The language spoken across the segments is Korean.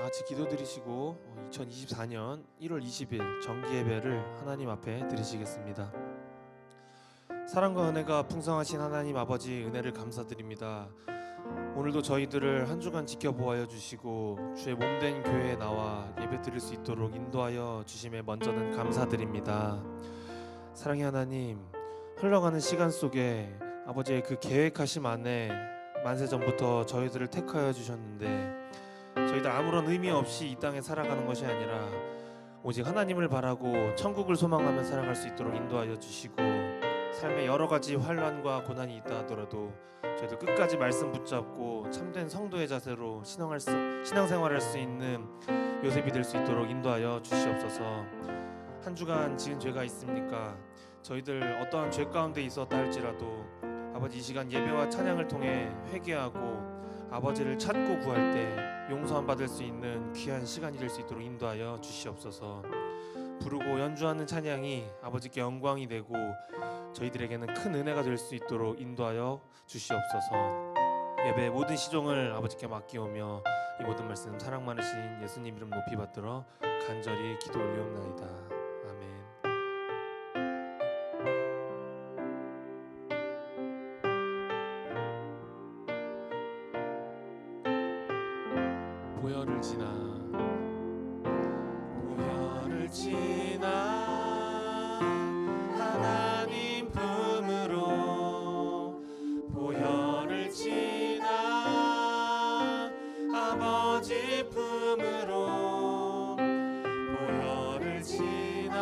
같이 기도드리시고 2024년 1월 20일 정기예배를 하나님 앞에 드리시겠습니다. 사랑과 은혜가 풍성하신 하나님 아버지 은혜를 감사드립니다. 오늘도 저희들을 한 주간 지켜보아 주시고 주의 몸된 교회에 나와 예배 드릴 수 있도록 인도하여 주심에 먼저는 감사드립니다. 사랑의 하나님, 흘러가는 시간 속에 아버지의 그 계획하심 안에 만세전부터 저희들을 택하여 주셨는데 저희들 아무런 의미 없이 이 땅에 살아가는 것이 아니라 오직 하나님을 바라고 천국을 소망하며 살아갈 수 있도록 인도하여 주시고, 삶에 여러 가지 환난과 고난이 있다 하더라도 저희들 끝까지 말씀 붙잡고 참된 성도의 자세로 신앙생활할 수 있는 요셉이 될 수 있도록 인도하여 주시옵소서. 한 주간 지은 죄가 있습니까? 저희들 어떠한 죄 가운데 있었다 할지라도 아버지 이 시간 예배와 찬양을 통해 회개하고 아버지를 찾고 구할 때 용서함 받을 수 있는 귀한 시간이 될 수 있도록 인도하여 주시옵소서. 부르고 연주하는 찬양이 아버지께 영광이 되고 저희들에게는 큰 은혜가 될 수 있도록 인도하여 주시옵소서. 예배의 모든 시종을 아버지께 맡기오며 이 모든 말씀 사랑 많으신 예수님 이름 높이 받들어 간절히 기도 올리옵나이다. 아멘. 보혈을 지나 하나님 품으로, 보혈을 지나 아버지 품으로, 보혈을 지나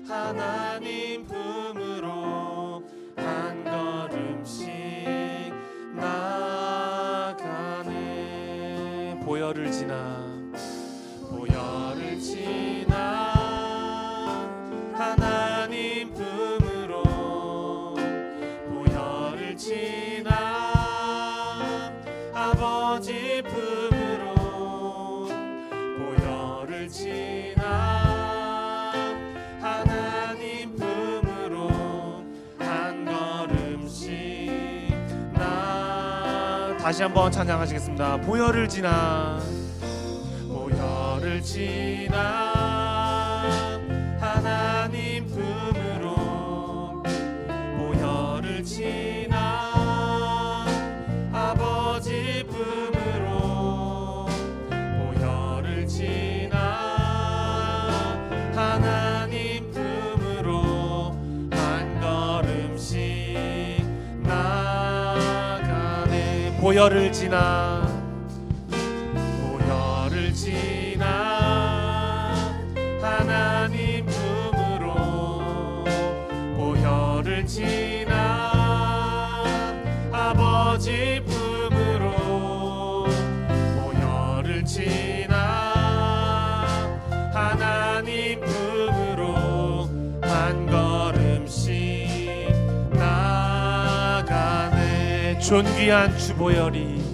하나님 품으로 한 걸음씩 나가네. 보혈을 지나 하나님 품으로, 보혈을 지나 아버지 품으로, 보혈을 지나 하나님 품으로 한 걸음씩 다시 한번 찬양하시겠습니다. 보혈을 지나 하나님 품으로, 보혈을 지나 아버지 품으로, 보혈을 지나 하나님 품으로 한 걸음씩 나가네. 보혈을 지나 하나님 품으로, 보혈을 지나 아버지 품으로, 보혈을 지나 하나님 품으로 한 걸음씩 나가네. 존귀한 주 보혈이,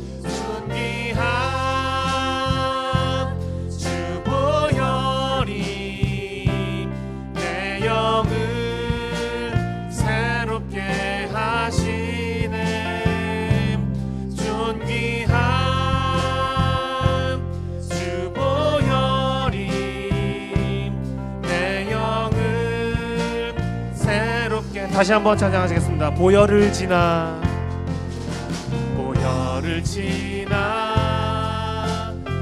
다시 한번 찬양하시겠습니다. 보혈을 지나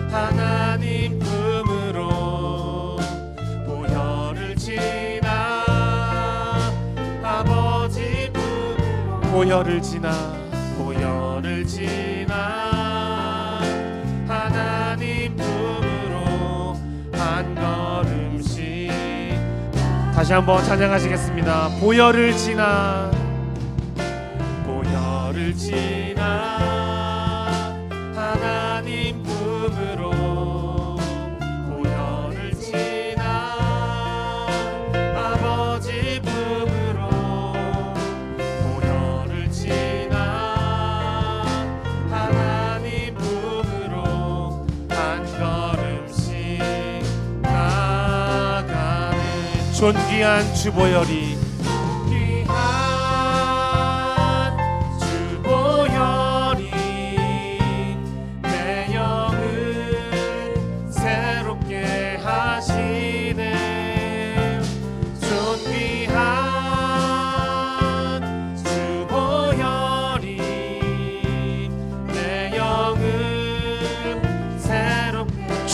하나님 품으로, 보혈을 지나 아버지 품으로, 보혈을 지나 하나님 품으로 한 걸음씩. 다시 한번 찬양하시겠습니다. 보혈을 지나 하나님 품으로, 보혈을 지나 아버지 품으로, 보혈을 지나 하나님 품으로 한 걸음씩 나가네. 존귀한 주 보혈이, 내 영을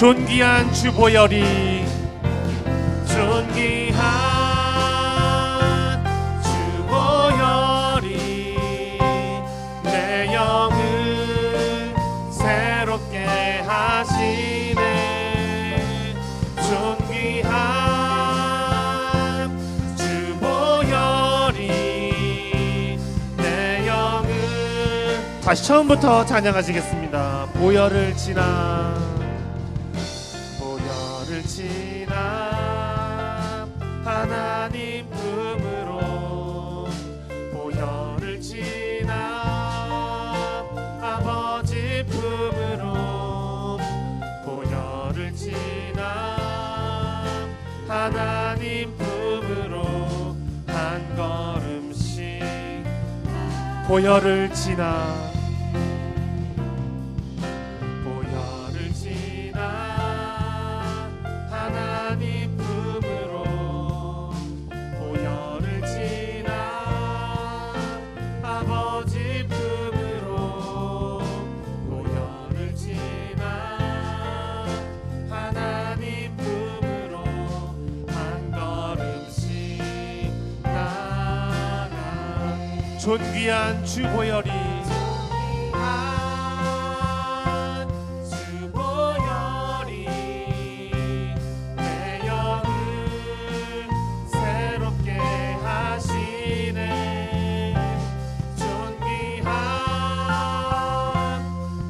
존귀한 주보혈이 존귀한 주보혈이 내 영을 새롭게 하시네. 존귀한 주보혈이 내 영을. 다시 처음부터 찬양하시겠습니다. 보혈을 지나 하나님 품으로 보혈을 지나 아버지 품으로 보혈을 지나 하나님 품으로 한 걸음씩 보혈을 지나 존귀한 주보혈이 내 영을 새롭게 하시네. 존귀한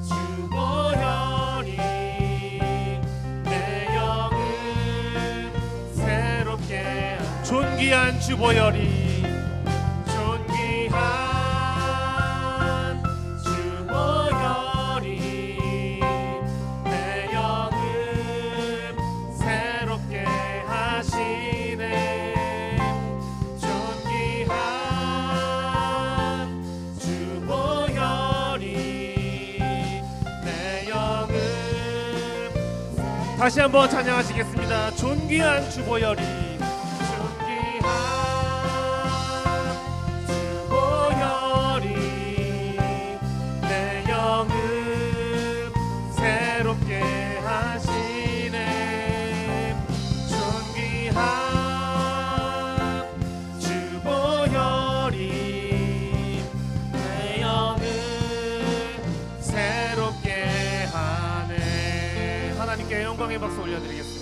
주보혈이 내 영을 새롭게. 존귀한 주보혈이 다시 한번 찬양하시겠습니다. 존귀한 주보혈이 존귀한 주보혈이 내 영을 새롭게 하시네. 존귀한 주보혈이 내 영을 새롭게 하네. 하나님께 영광의 박수 올려드리겠습니다.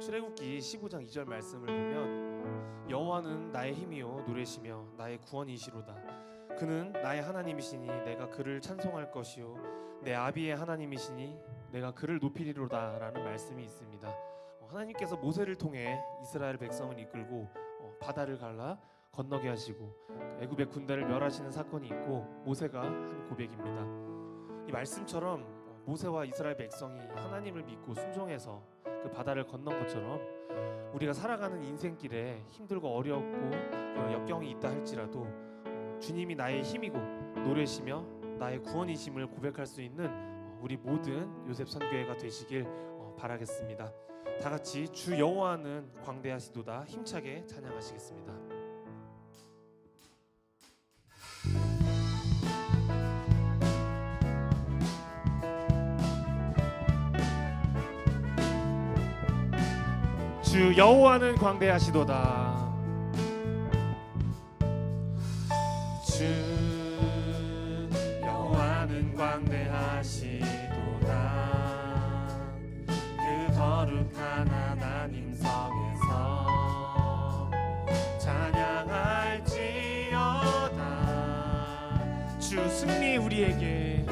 출애굽기 15장 2절 말씀을 보면 여호와는 나의 힘이요 노래시며 나의 구원이시로다. 그는 나의 하나님이시니 내가 그를 찬송할 것이요 내 아비의 하나님이시니 내가 그를 높이리로다 라는 말씀이 있습니다. 하나님께서 모세를 통해 이스라엘 백성을 이끌고 바다를 갈라 건너게 하시고 애굽의 군대를 멸하시는 사건이 있고 모세가 한 고백입니다. 이 말씀처럼 모세와 이스라엘 백성이 하나님을 믿고 순종해서 그 바다를 건넌 것처럼 우리가 살아가는 인생길에 힘들고 어렵고 역경이 있다 할지라도 주님이 나의 힘이고 노래시며 나의 구원이심을 고백할 수 있는 우리 모든 요셉 선교회가 되시길 바라겠습니다. 다 같이 주 여호와는 광대하시도다 힘차게 찬양하시겠습니다. 주 여호와는 광대하시도다. 주 여호와는 광대하시도다. 그 거룩한 하나님 성에서 찬양할지어다. 주 승리 우리에게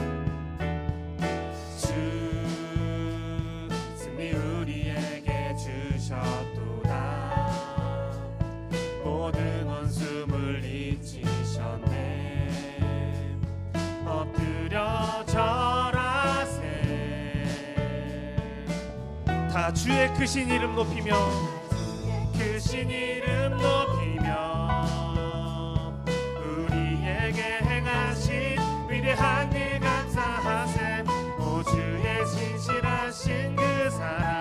주셨도다. 모든 원수 물리치셨네. 엎드려 절하세. 다 주의 크신 이름 높이며 크신 이름 높이며 우리에게 행하신 위대한 일 감사하세. 오 주의 신실하신 그 사랑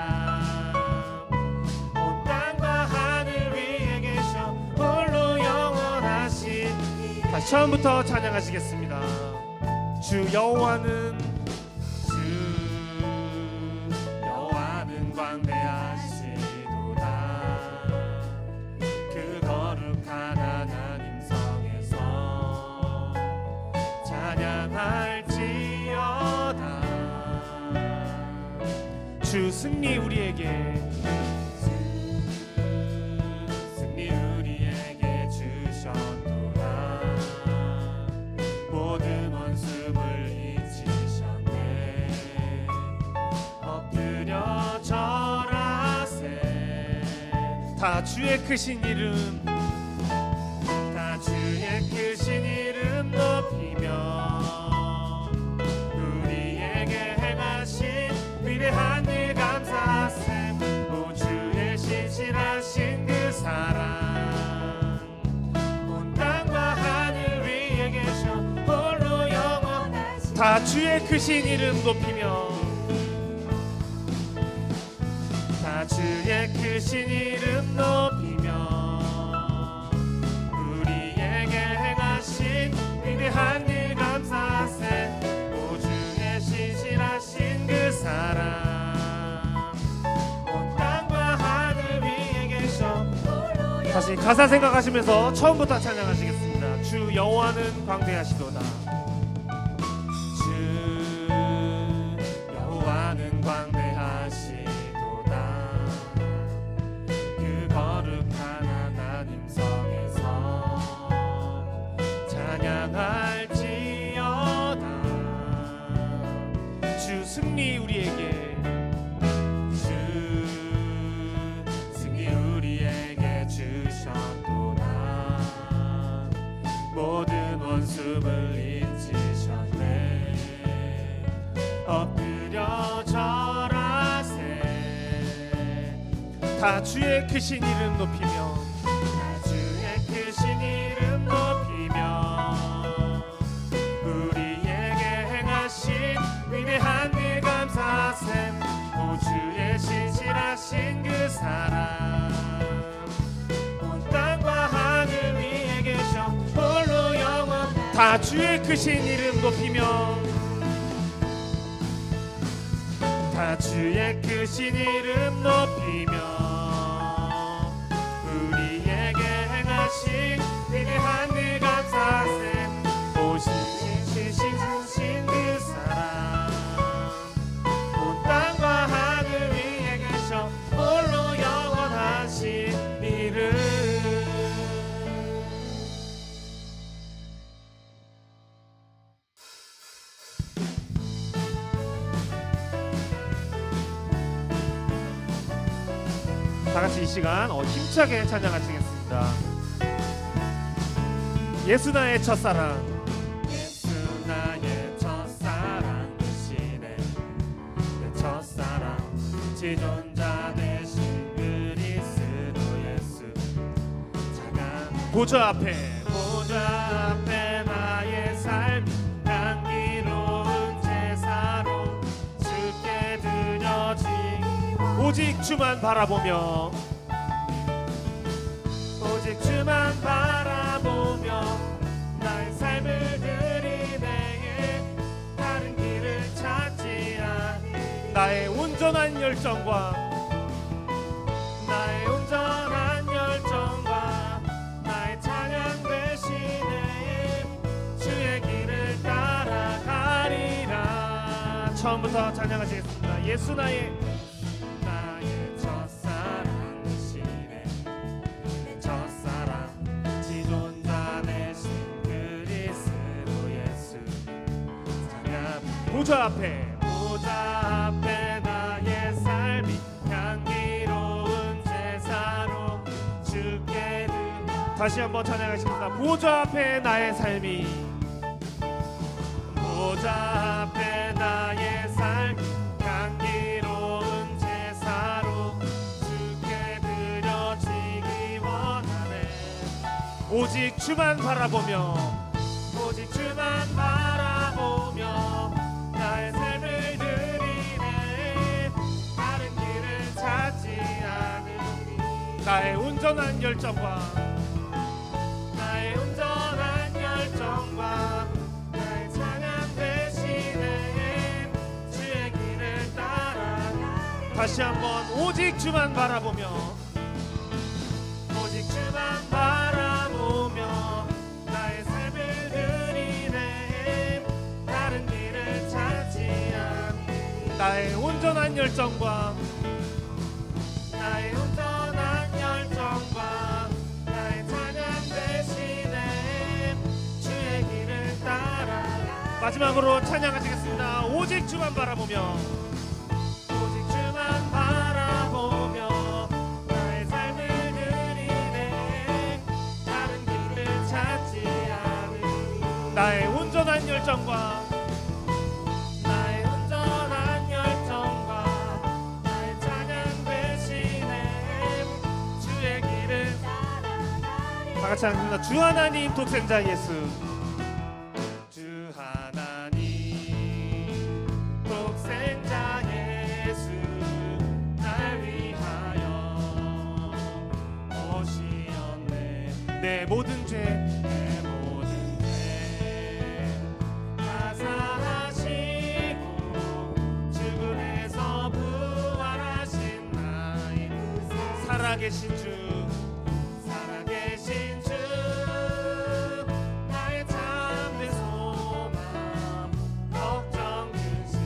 온 땅과 하늘 위에 계셔 홀로 영원하신 다시 처음부터 찬양하시겠습니다. 주 여호와는 광대하시도다. 그 거룩한 하나님 성에서 찬양할지어다. 주 승리 우리에게 주셨도다. 모든 원수를 잊으셨네. 엎드려 절하세. 다 주의 크신 이름, 다 주의 크신 이름 높이며 우리에게 행하신 위대한 일 감사세. 오 주의 신실하신 그 사랑 다 주의 크신 이름 높이며 다 주의 크신 이름 높이며 우리에게 행하신 위대한 일 감사세. 오 주의 신실하신 그 사랑 온 땅과 하늘 위에 계셔. 다시 가사 생각하시면서 처음부터 찬양하시겠습니다. 주 여호와는 광대하시도다. 광대하시도다. 그 거룩한 하나님 성에서 찬양할지어다. 주 승리 우리에게 주 승리 우리에게 주셨도다. 모든 원수를 잊으셨네. 엎드려 절하세. 다 주의 크신 이름 높이며 다 주의 크신 이름 높이며 우리에게 행하신 위대한 일 감사세. 오 주의 신실하신 그 사랑 온 땅과 하늘 위에 계셔. 홀로 영원. 다 주의 크신 이름 높이며 다 주의 크신 이름 높이며 우리에게 행하신 위대한 일 감사세. 오신신 그 사랑 온 땅과 하늘 위에 계셔. 홀로 영원하신 이름. 다 같이 이 시간 힘차게 찬양하시겠습니다. 예수 나의 첫사랑. 예수 나의 첫사랑 되시네. 내 첫사랑 지존자 되신 그리스도 예수. 찬양 보좌 앞에 보좌 앞에 나의 삶 향기로운 제사로 주께 드려지기. 오직 주만 바라보며 오직 주만 바라보며 나의 삶을 드리네. 다른 길을 찾지 않니. 나의 온전한 열정과 나의 온전한 열정과 나의 찬양 되시네. 주의 길을 따라가리라. 처음부터 찬양하시겠습니다. 예수 나의 첫사랑 되시네. 내 첫사랑 지존자 되신 그리스도 예수. 찬양 보좌 앞에 보좌 앞에 나의 삶이 향기로운 제사로 주께 다시 한번 찬양하시겠습니다. 보좌 앞에 나의 삶이 보좌 앞에 나의 삶이 향기로운 제사로 주께 드려지기 원하네. 오직 주만 바라보며 오직 주만 바라보며 나의 삶을 드리네. 다른 길을 찾지 않으니. 나의 온전한 열정과 나의 온전한 열정 다시 한번 오직 주만 바라보며 오직 주만 바라보며 나의 삶을 드리네 다른 길을 찾지 않네 나의 온전한 열정과 나의 온전한 열정과 나의 찬양 대신에 주의 길을 따라 마지막으로 찬양하시겠습니다. 오직 주만 바라보며 오직 주만 바라보며 나의 삶을 드리네 다른 길을 찾지 않으니 나의 온전한 열정과 나의 온전한 열정과 나의 찬양 대신에 주의 길을 다 같이 하겠습니다. 주 하나님 독생자 예수 주 하나님 독생자 예수 날 위하여 오시었네 내 모든 죄 내 모든 죄 다 사하시고 죽음에서 부활하신 나의 살아계신 주 살아계신 주 나의 참된 소망 걱정 근심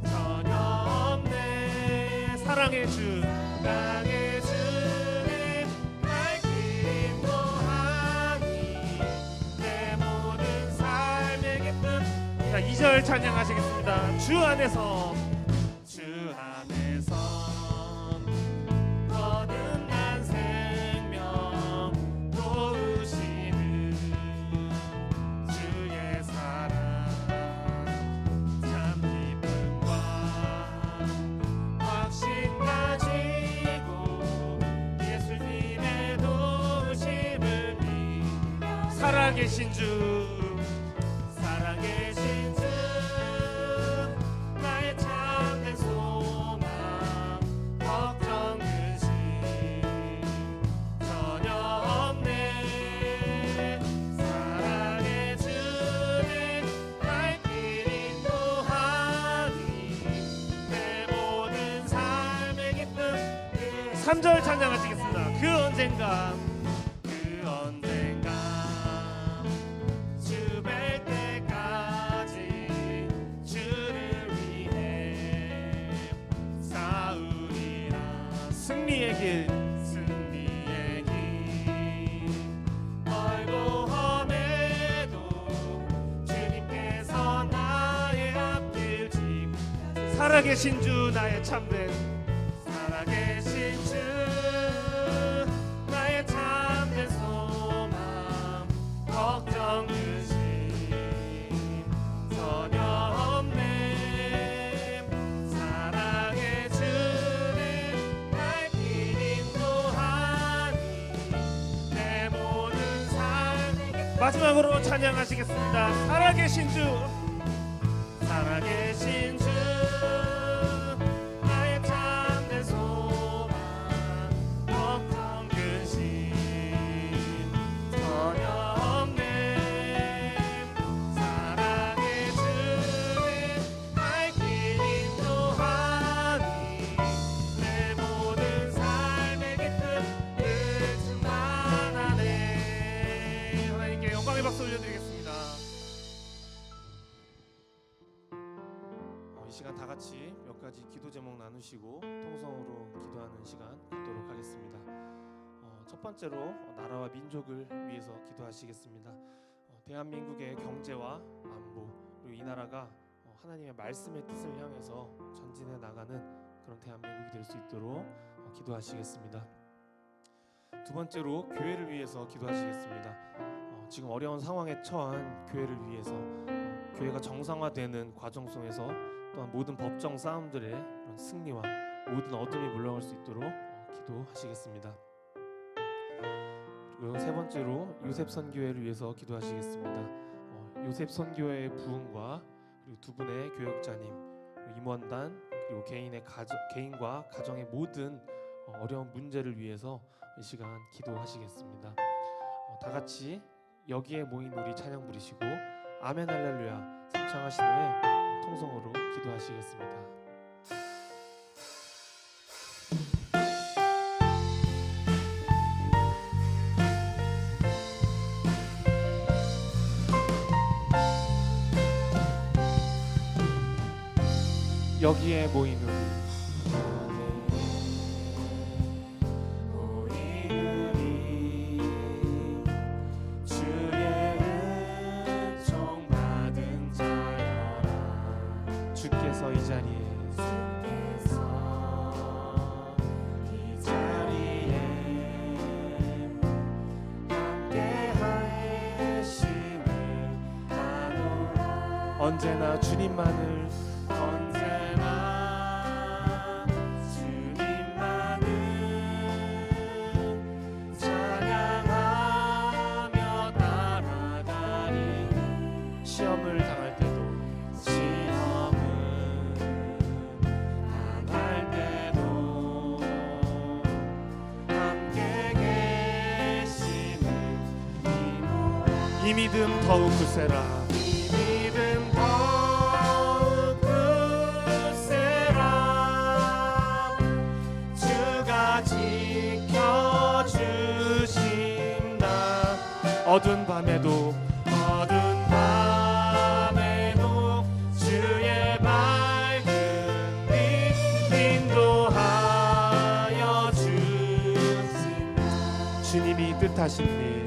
전혀 없네 사랑의 주 사랑의 주님 날 인도하니 내 모든 삶의 기쁨 자 2절 찬양하시겠습니다. 주 안에서 주 안에서 거듭난 생명 도우시는 주의 사랑 참 기쁨과 확신 가지고 예수님의 도우심을 믿어 살아계신 주 살아계신 주 나의 참된 소망 걱정 근심 전혀 없네 사랑의 주님 날 길 인도하니 내 모든 삶의 기쁨 3절 찬양하시겠습니다. 그 언젠가 주 뵐 때까지 주를 위해 싸우리라 승리의 길 멀고 험해도 주님께서 나의 앞길 지고 살아계신 주 나의 참된 살아계신 주 나의 참된 소망 걱정 근심 전혀 없네 사랑의 주님 날 길 인도하니 내 모든 삶 마지막으로 찬양하시겠습니다. 살아계신 주 살아계신 주 나의 참된 소망 걱정 근심 전혀 없네 사랑의 주님 날 길 인도하니 내 모든 삶의 기쁨을 충만하네 하나님께 영광의 박수 올려드리겠습니다. 이 시간 다 같이 몇 가지 기도 제목 나누시고 통성으로 기도하는 시간 갖도록 하겠습니다. 첫 번째로 나라와 민족을 위해서 기도하시겠습니다. 대한민국의 경제와 안보 그리고 이 나라가 하나님의 말씀의 뜻을 향해서 전진해 나가는 그런 대한민국이 될 수 있도록 기도하시겠습니다. 두 번째로 교회를 위해서 기도하시겠습니다. 지금 어려운 상황에 처한 교회를 위해서 교회가 정상화되는 과정 속에서 또한 모든 법정 싸움들의 그런 승리와 모든 어둠이 물러갈 수 있도록 기도하시겠습니다. 그리고 세 번째로 요셉 선교회를 위해서 기도하시겠습니다. 요셉 선교회의 부흥과 그리고 두 분의 교역자님, 임원단 그리고 개인과 가정의 모든 어려운 문제를 위해서 이 시간 기도하시겠습니다. 다 같이 여기에 모인 우리 찬양 부르시고 아멘 할렐루야 삼창하신 후에 통성으로 기도하시겠습니다. 여기에 모인 우리 주께서 이 자리에 언제나 주님만을 찬양하며 따라다니는 시험을 당할 때도 이 믿음 더욱 굳세라 이 믿음 더욱 굳세라 주가 지켜주신다 어두운 밤에도 주의 밝은 빛 인도하여 주신다 주님이 뜻하신 일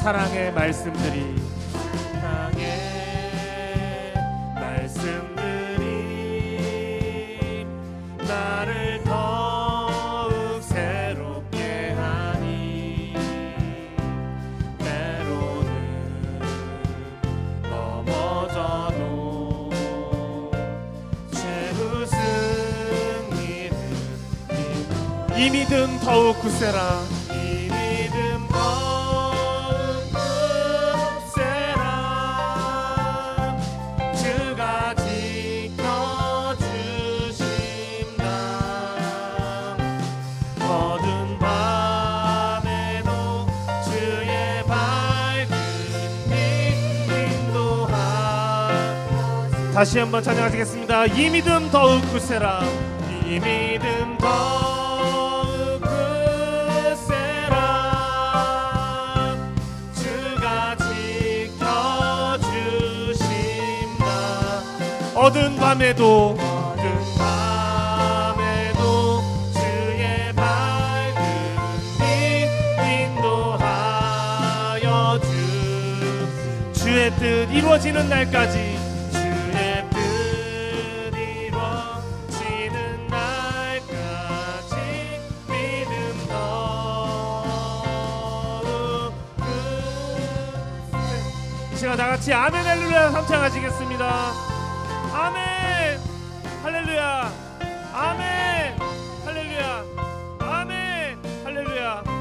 사랑의 말씀들이 나를 더욱 새롭게 하니 때로는 넘어져도 최우승 믿음 이 믿음 더욱 굳세라 다시 한번 찬양하시겠습니다. 이 믿음 더욱 굳세라 이 믿음 더욱 굳세라 주가 지켜주신다 어두운 밤에도 주의 밝은 빛 인도하여 주의 뜻 이루어지는 날까지 다 같이 아멘 할렐루야 함창하시겠습니다. 아멘 할렐루야 아멘 할렐루야 아멘 할렐루야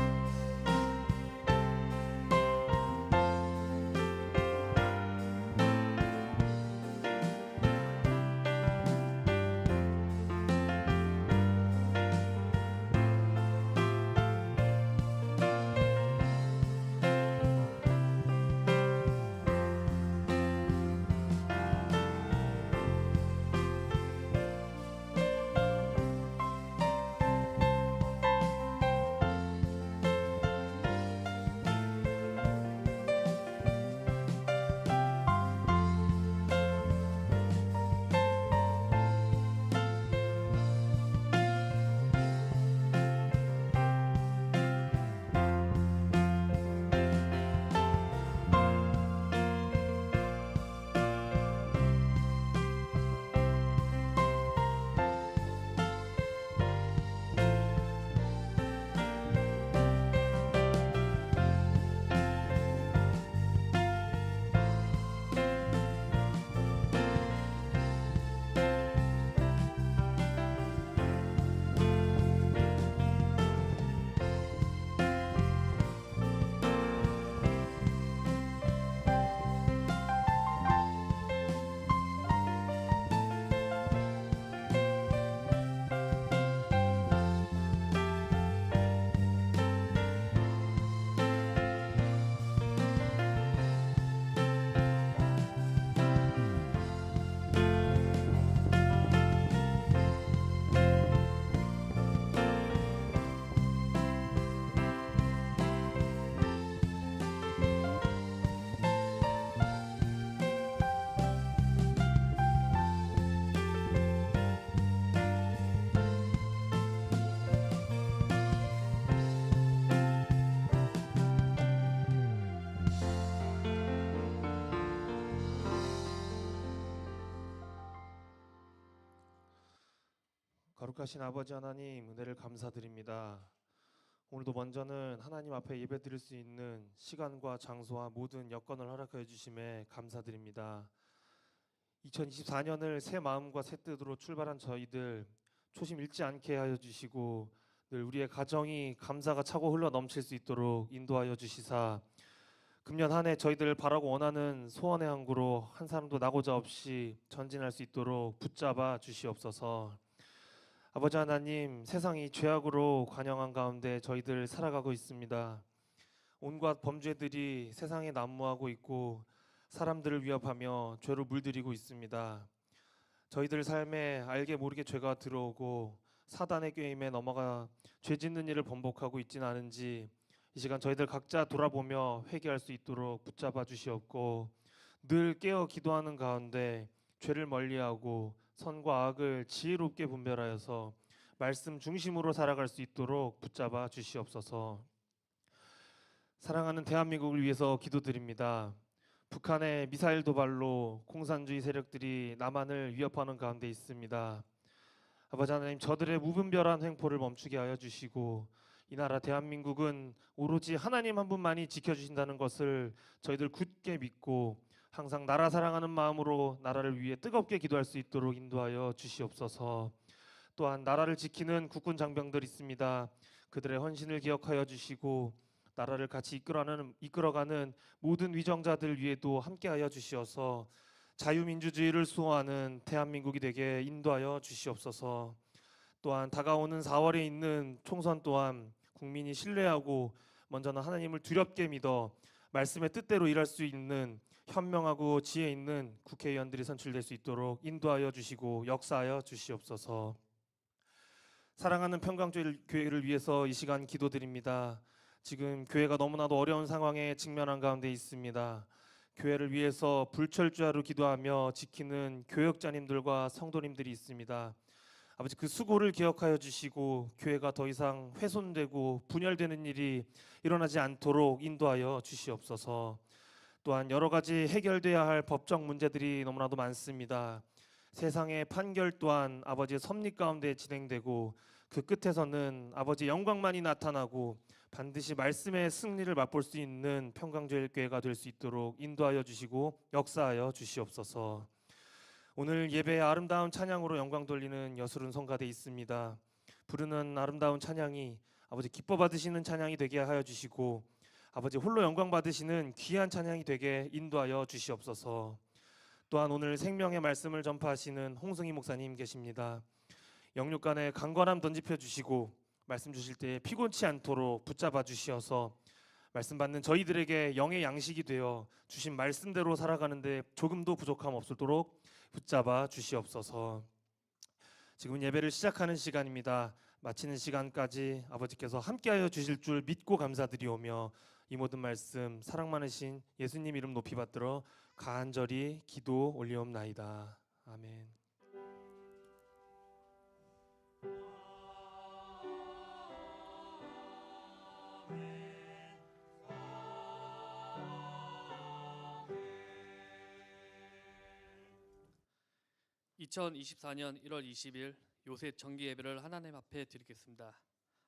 거룩하신 아버지 하나님, 은혜를 감사드립니다. 오늘도 먼저는 하나님 앞에 예배드릴 수 있는 시간과 장소와 모든 여건을 허락하여 주심에 감사드립니다. 2024년을 새 마음과 새 뜻으로 출발한 저희들 초심 잃지 않게 하여 주시고 늘 우리의 가정이 감사가 차고 흘러 넘칠 수 있도록 인도하여 주시사 금년 한 해 저희들 바라고 원하는 소원의 항구로 한 사람도 나고자 없이 전진할 수 있도록 붙잡아 주시옵소서. 아버지 하나님, 세상이 죄악으로 관영한 가운데 저희들 살아가고 있습니다. 온갖 범죄들이 세상에 난무하고 있고 사람들을 위협하며 죄로 물들이고 있습니다. 저희들 삶에 알게 모르게 죄가 들어오고 사단의 꾀임에 넘어가 죄 짓는 일을 번복하고 있지는 않은지 이 시간 저희들 각자 돌아보며 회개할 수 있도록 붙잡아 주시옵고 늘 깨어 기도하는 가운데 죄를 멀리하고 선과 악을 지혜롭게 분별하여서 말씀 중심으로 살아갈 수 있도록 붙잡아 주시옵소서. 사랑하는 대한민국을 위해서 기도드립니다. 북한의 미사일 도발로 공산주의 세력들이 남한을 위협하는 가운데 있습니다. 아버지 하나님, 저들의 무분별한 횡포를 멈추게 하여 주시고 이 나라 대한민국은 오로지 하나님 한 분만이 지켜주신다는 것을 저희들 굳게 믿고 항상 나라 사랑하는 마음으로 나라를 위해 뜨겁게 기도할 수 있도록 인도하여 주시옵소서. 또한 나라를 지키는 국군 장병들 있습니다. 그들의 헌신을 기억하여 주시고 나라를 같이 이끌어가는 모든 위정자들 위에도 함께하여 주시어서 자유민주주의를 수호하는 대한민국이 되게 인도하여 주시옵소서. 또한 다가오는 4월에 있는 총선 또한 국민이 신뢰하고 먼저는 하나님을 두렵게 믿어 말씀의 뜻대로 일할 수 있는 현명하고 지혜 있는 국회의원들이 선출될 수 있도록 인도하여 주시고 역사하여 주시옵소서. 사랑하는 평강교회를 위해서 이 시간 기도드립니다. 지금 교회가 너무나도 어려운 상황에 직면한 가운데 있습니다. 교회를 위해서 불철주야로 기도하며 지키는 교역자님들과 성도님들이 있습니다. 아버지, 그 수고를 기억하여 주시고 교회가 더 이상 훼손되고 분열되는 일이 일어나지 않도록 인도하여 주시옵소서. 또한 여러 가지 해결돼야 할 법적 문제들이 너무나도 많습니다. 세상의 판결 또한 아버지의 섭리 가운데 진행되고 그 끝에서는 아버지의 영광만이 나타나고 반드시 말씀의 승리를 맛볼 수 있는 평강제일교회가 될 수 있도록 인도하여 주시고 역사하여 주시옵소서. 오늘 예배의 아름다운 찬양으로 영광 돌리는 여술은 성가대 있습니다. 부르는 아름다운 찬양이 아버지 기뻐 받으시는 찬양이 되게 하여 주시고 아버지 홀로 영광 받으시는 귀한 찬양이 되게 인도하여 주시옵소서. 또한 오늘 생명의 말씀을 전파하시는 홍승희 목사님 계십니다. 영육간에 강건함 던집혀 주시고 말씀 주실 때 피곤치 않도록 붙잡아 주시어서 말씀 받는 저희들에게 영의 양식이 되어 주신 말씀대로 살아가는데 조금도 부족함 없도록 붙잡아 주시옵소서. 지금은 예배를 시작하는 시간입니다. 마치는 시간까지 아버지께서 함께하여 주실 줄 믿고 감사드리오며 이 모든 말씀 사랑 많으신 예수님 이름 높이 받들어 간절히 기도 올리옵나이다. 아멘. 2024년 1월 20일 요셉 정기 예배를 하나님 앞에 드리겠습니다.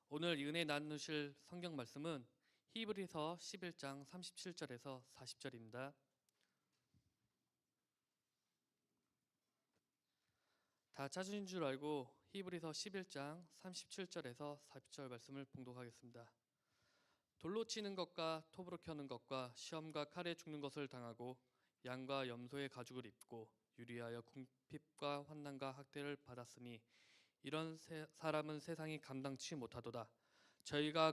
오늘 은혜 나누실 성경 말씀은 히브리서 11장 37절에서 40절입니다. 다 찾으신 줄 알고 히브리서 11장 37절에서 40절 말씀을 봉독하겠습니다. 돌로 치는 것과 톱으로 켜는 것과 시험과 칼에 죽는 것을 당하고 양과 염소의 가죽을 입고 유리하여 궁핍과 환난과 학대를 받았으니 이런 사람은 세상이 감당치 못하도다. 저희가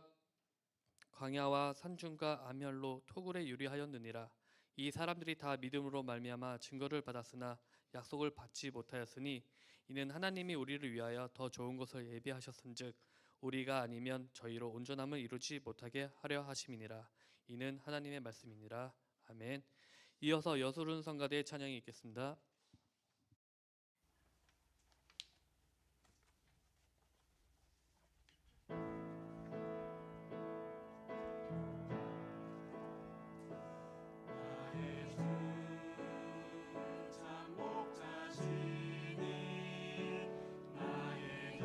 광야와 산중과 암혈로 토굴에 유리하였느니라. 이 사람들이 다 믿음으로 말미암아 증거를 받았으나 약속을 받지 못하였으니 이는 하나님이 우리를 위하여 더 좋은 것을 예비하셨은즉 우리가 아니면 저희로 온전함을 이루지 못하게 하려 하심이니라. 이는 하나님의 말씀이니라. 아멘. 이어서 여술은 성가대의 찬양이 있겠습니다. 나의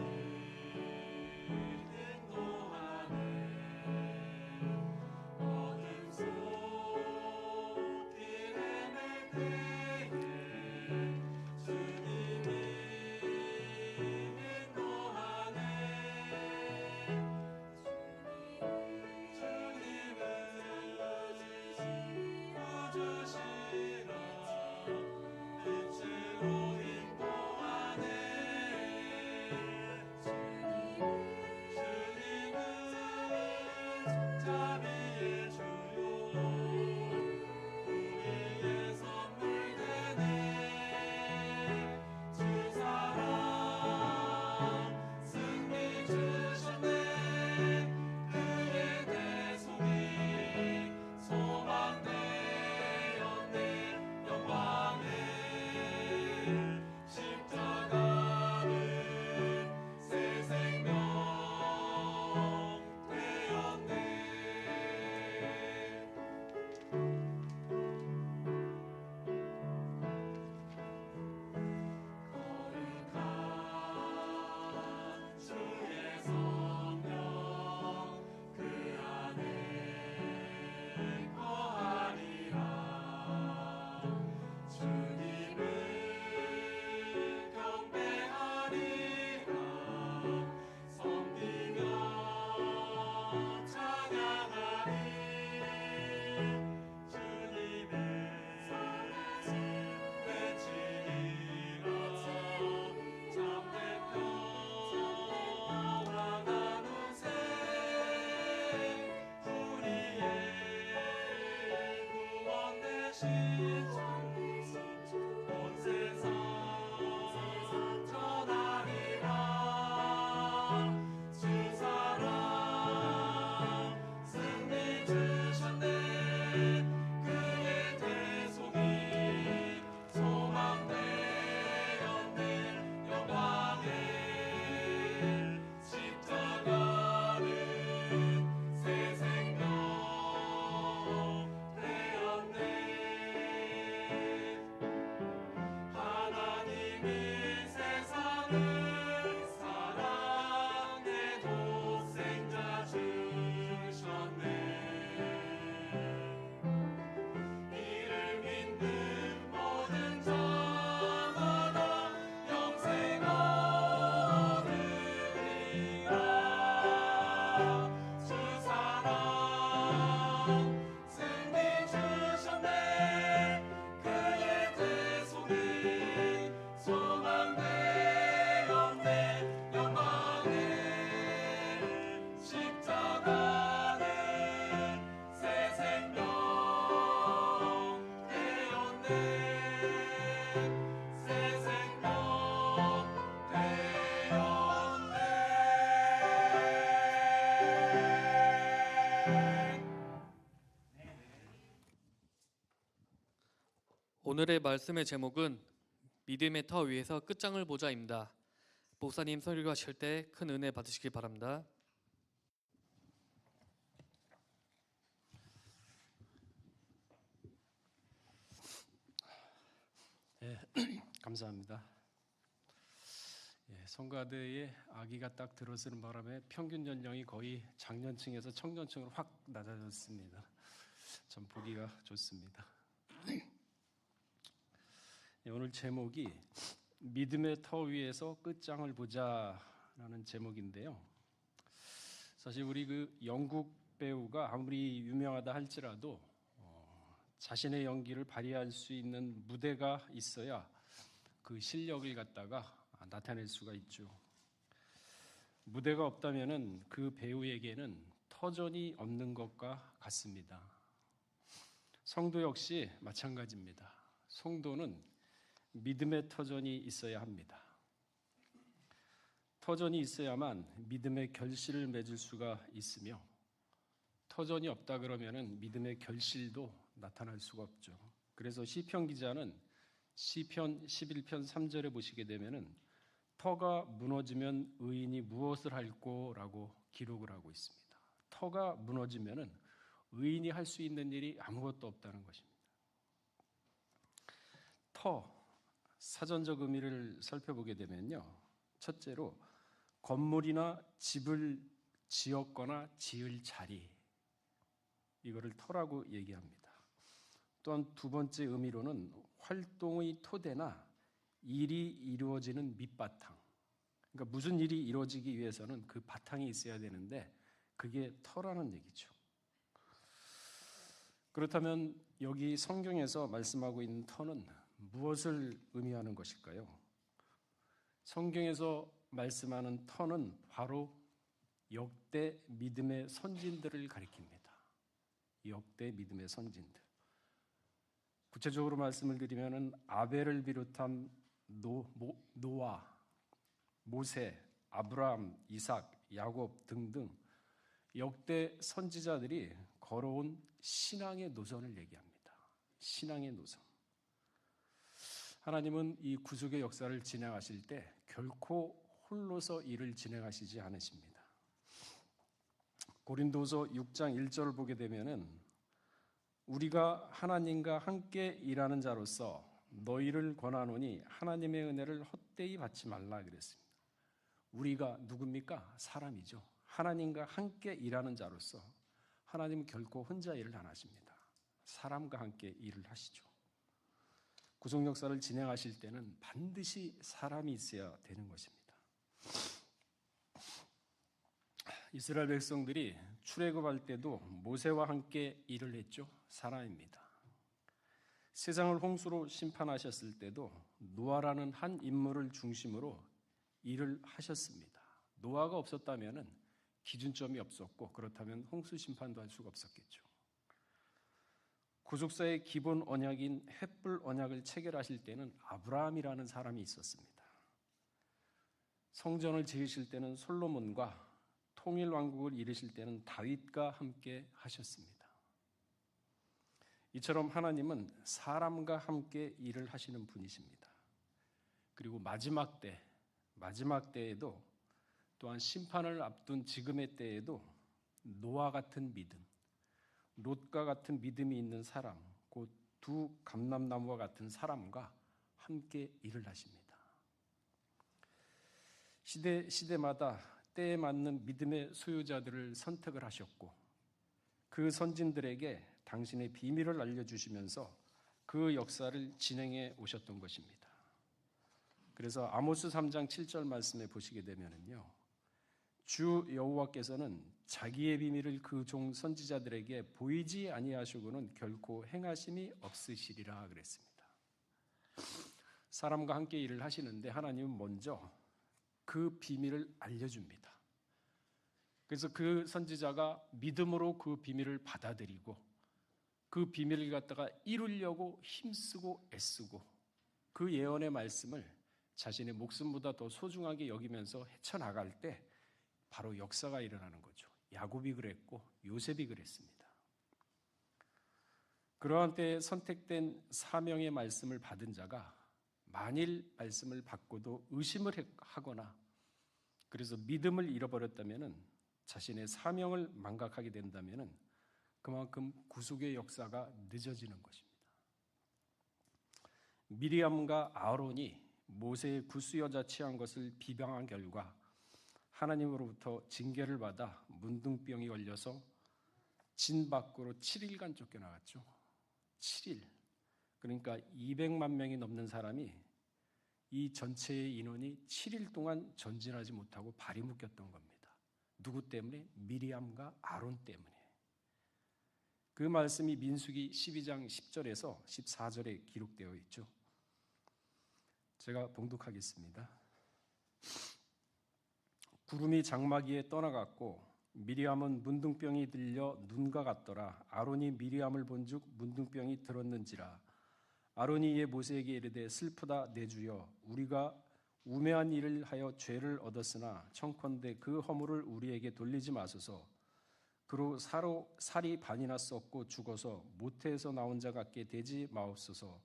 오늘의 말씀의 제목은 믿음의 터 위에서 끝장을 보자입니다. 목사님 설교하실 때 큰 은혜 받으시길 바랍니다. 감사합니다. 성가대에 아기가 딱 들어서는 바람에 평균 연령이 거의 장년층에서 청년층으로 확 낮아졌습니다. 참 보기가 좋습니다. 오늘 제목이 믿음의 터 위에서 끝장을 보자라는 제목인데요. 사실 우리 그 영국 배우가 아무리 유명하다 할지라도 자신의 연기를 발휘할 수 있는 무대가 있어야 그 실력을 갖다가 나타낼 수가 있죠. 무대가 없다면은 그 배우에게는 터전이 없는 것과 같습니다. 성도 역시 마찬가지입니다. 성도는 믿음의 터전이 있어야 합니다. 터전이 있어야만 믿음의 결실을 맺을 수가 있으며 터전이 없다 그러면은 믿음의 결실도 나타날 수가 없죠. 그래서 시편 기자는 시편 11편 3절에 보시게 되면은 터가 무너지면 의인이 무엇을 할꼬라고 기록을 하고 있습니다. 터가 무너지면은 의인이 할 수 있는 일이 아무것도 없다는 것입니다. 터 사전적 의미를 살펴보게 되면요. 첫째로 건물이나 집을 지었거나 지을 자리, 이거를 터라고 얘기합니다. 또한 두 번째 의미로는 활동의 토대나 일이 이루어지는 밑바탕, 그러니까 무슨 일이 이루어지기 위해서는 그 바탕이 있어야 되는데 그게 터라는 얘기죠. 그렇다면 여기 성경에서 말씀하고 있는 터는 무엇을 의미하는 것일까요? 성경에서 말씀하는 터는 바로 역대 믿음의 선진들을 가리킵니다. 역대 믿음의 선진들. 구체적으로 말씀을 드리면은 아벨을 비롯한 노아, 모세, 아브라함, 이삭, 야곱 등등 역대 선지자들이 걸어온 신앙의 노선을 얘기합니다. 신앙의 노선. 하나님은 이 구속의 역사를 진행하실 때 결코 홀로서 일을 진행하시지 않으십니다. 고린도서 6장 1절을 보게 되면은 우리가 하나님과 함께 일하는 자로서 너희를 권하노니 하나님의 은혜를 헛되이 받지 말라 그랬습니다. 우리가 누굽니까? 사람이죠. 하나님과 함께 일하는 자로서 하나님은 결코 혼자 일을 안 하십니다. 사람과 함께 일을 하시죠. 구속 역사를 진행하실 때는 반드시 사람이 있어야 되는 것입니다. 이스라엘 백성들이 출애굽할 때도 모세와 함께 일을 했죠. 사람입니다. 세상을 홍수로 심판하셨을 때도 노아라는 한 인물을 중심으로 일을 하셨습니다. 노아가 없었다면 기준점이 없었고 그렇다면 홍수 심판도 할 수가 없었겠죠. 구속사의 기본 언약인 횃불 언약을 체결하실 때는 아브라함이라는 사람이 있었습니다. 성전을 지으실 때는 솔로몬과 통일 왕국을 이루실 때는 다윗과 함께 하셨습니다. 이처럼 하나님은 사람과 함께 일을 하시는 분이십니다. 그리고 마지막 때에도 또한 심판을 앞둔 지금의 때에도 노아 같은 믿음, 롯과 같은 믿음이 있는 사람, 곧 두 감람나무와 같은 사람과 함께 일을 하십니다. 시대마다 때에 맞는 믿음의 소유자들을 선택을 하셨고 그 선진들에게 당신의 비밀을 알려주시면서 그 역사를 진행해 오셨던 것입니다. 그래서 아모스 3장 7절 말씀에 보시게 되면은요, 주 여호와께서는 자기의 비밀을 그 종 선지자들에게 보이지 아니하시고는 결코 행하심이 없으시리라 그랬습니다. 사람과 함께 일을 하시는데 하나님은 먼저 그 비밀을 알려줍니다. 그래서 그 선지자가 믿음으로 그 비밀을 받아들이고 그 비밀을 갖다가 이루려고 힘쓰고 애쓰고 그 예언의 말씀을 자신의 목숨보다 더 소중하게 여기면서 헤쳐나갈 때 바로 역사가 일어나는 거죠. 야곱이 그랬고 요셉이 그랬습니다. 그러한 때에 선택된 사명의 말씀을 받은 자가 만일 말씀을 받고도 의심을 하거나 그래서 믿음을 잃어버렸다면 자신의 사명을 망각하게 된다면 그만큼 구속의 역사가 늦어지는 것입니다. 미리암과 아론이 모세의 구수여자 취한 것을 비방한 결과 하나님으로부터 징계를 받아 문둥병이 걸려서 진 밖으로 7일간 쫓겨나갔죠. 7일. 그러니까 200만 명이 넘는 사람이 이 전체의 인원이 7일 동안 전진하지 못하고 발이 묶였던 겁니다. 누구 때문에? 미리암과 아론 때문에. 그 말씀이 민수기 12장 10절에서 14절에 기록되어 있죠. 제가 봉독하겠습니다. 구름이 장막위에 떠나갔고 미리암은 문둥병이 들려 눈과 같더라. 아론이 미리암을 본즉 문둥병이 들었는지라. 아론이 이에 모세에게 이르되 슬프다 내 주여 우리가 우매한 일을 하여 죄를 얻었으나 청컨대 그 허물을 우리에게 돌리지 마소서. 그로 살이 반이나 썩고 죽어서 모태에서 나온 자 같게 되지 마옵소서.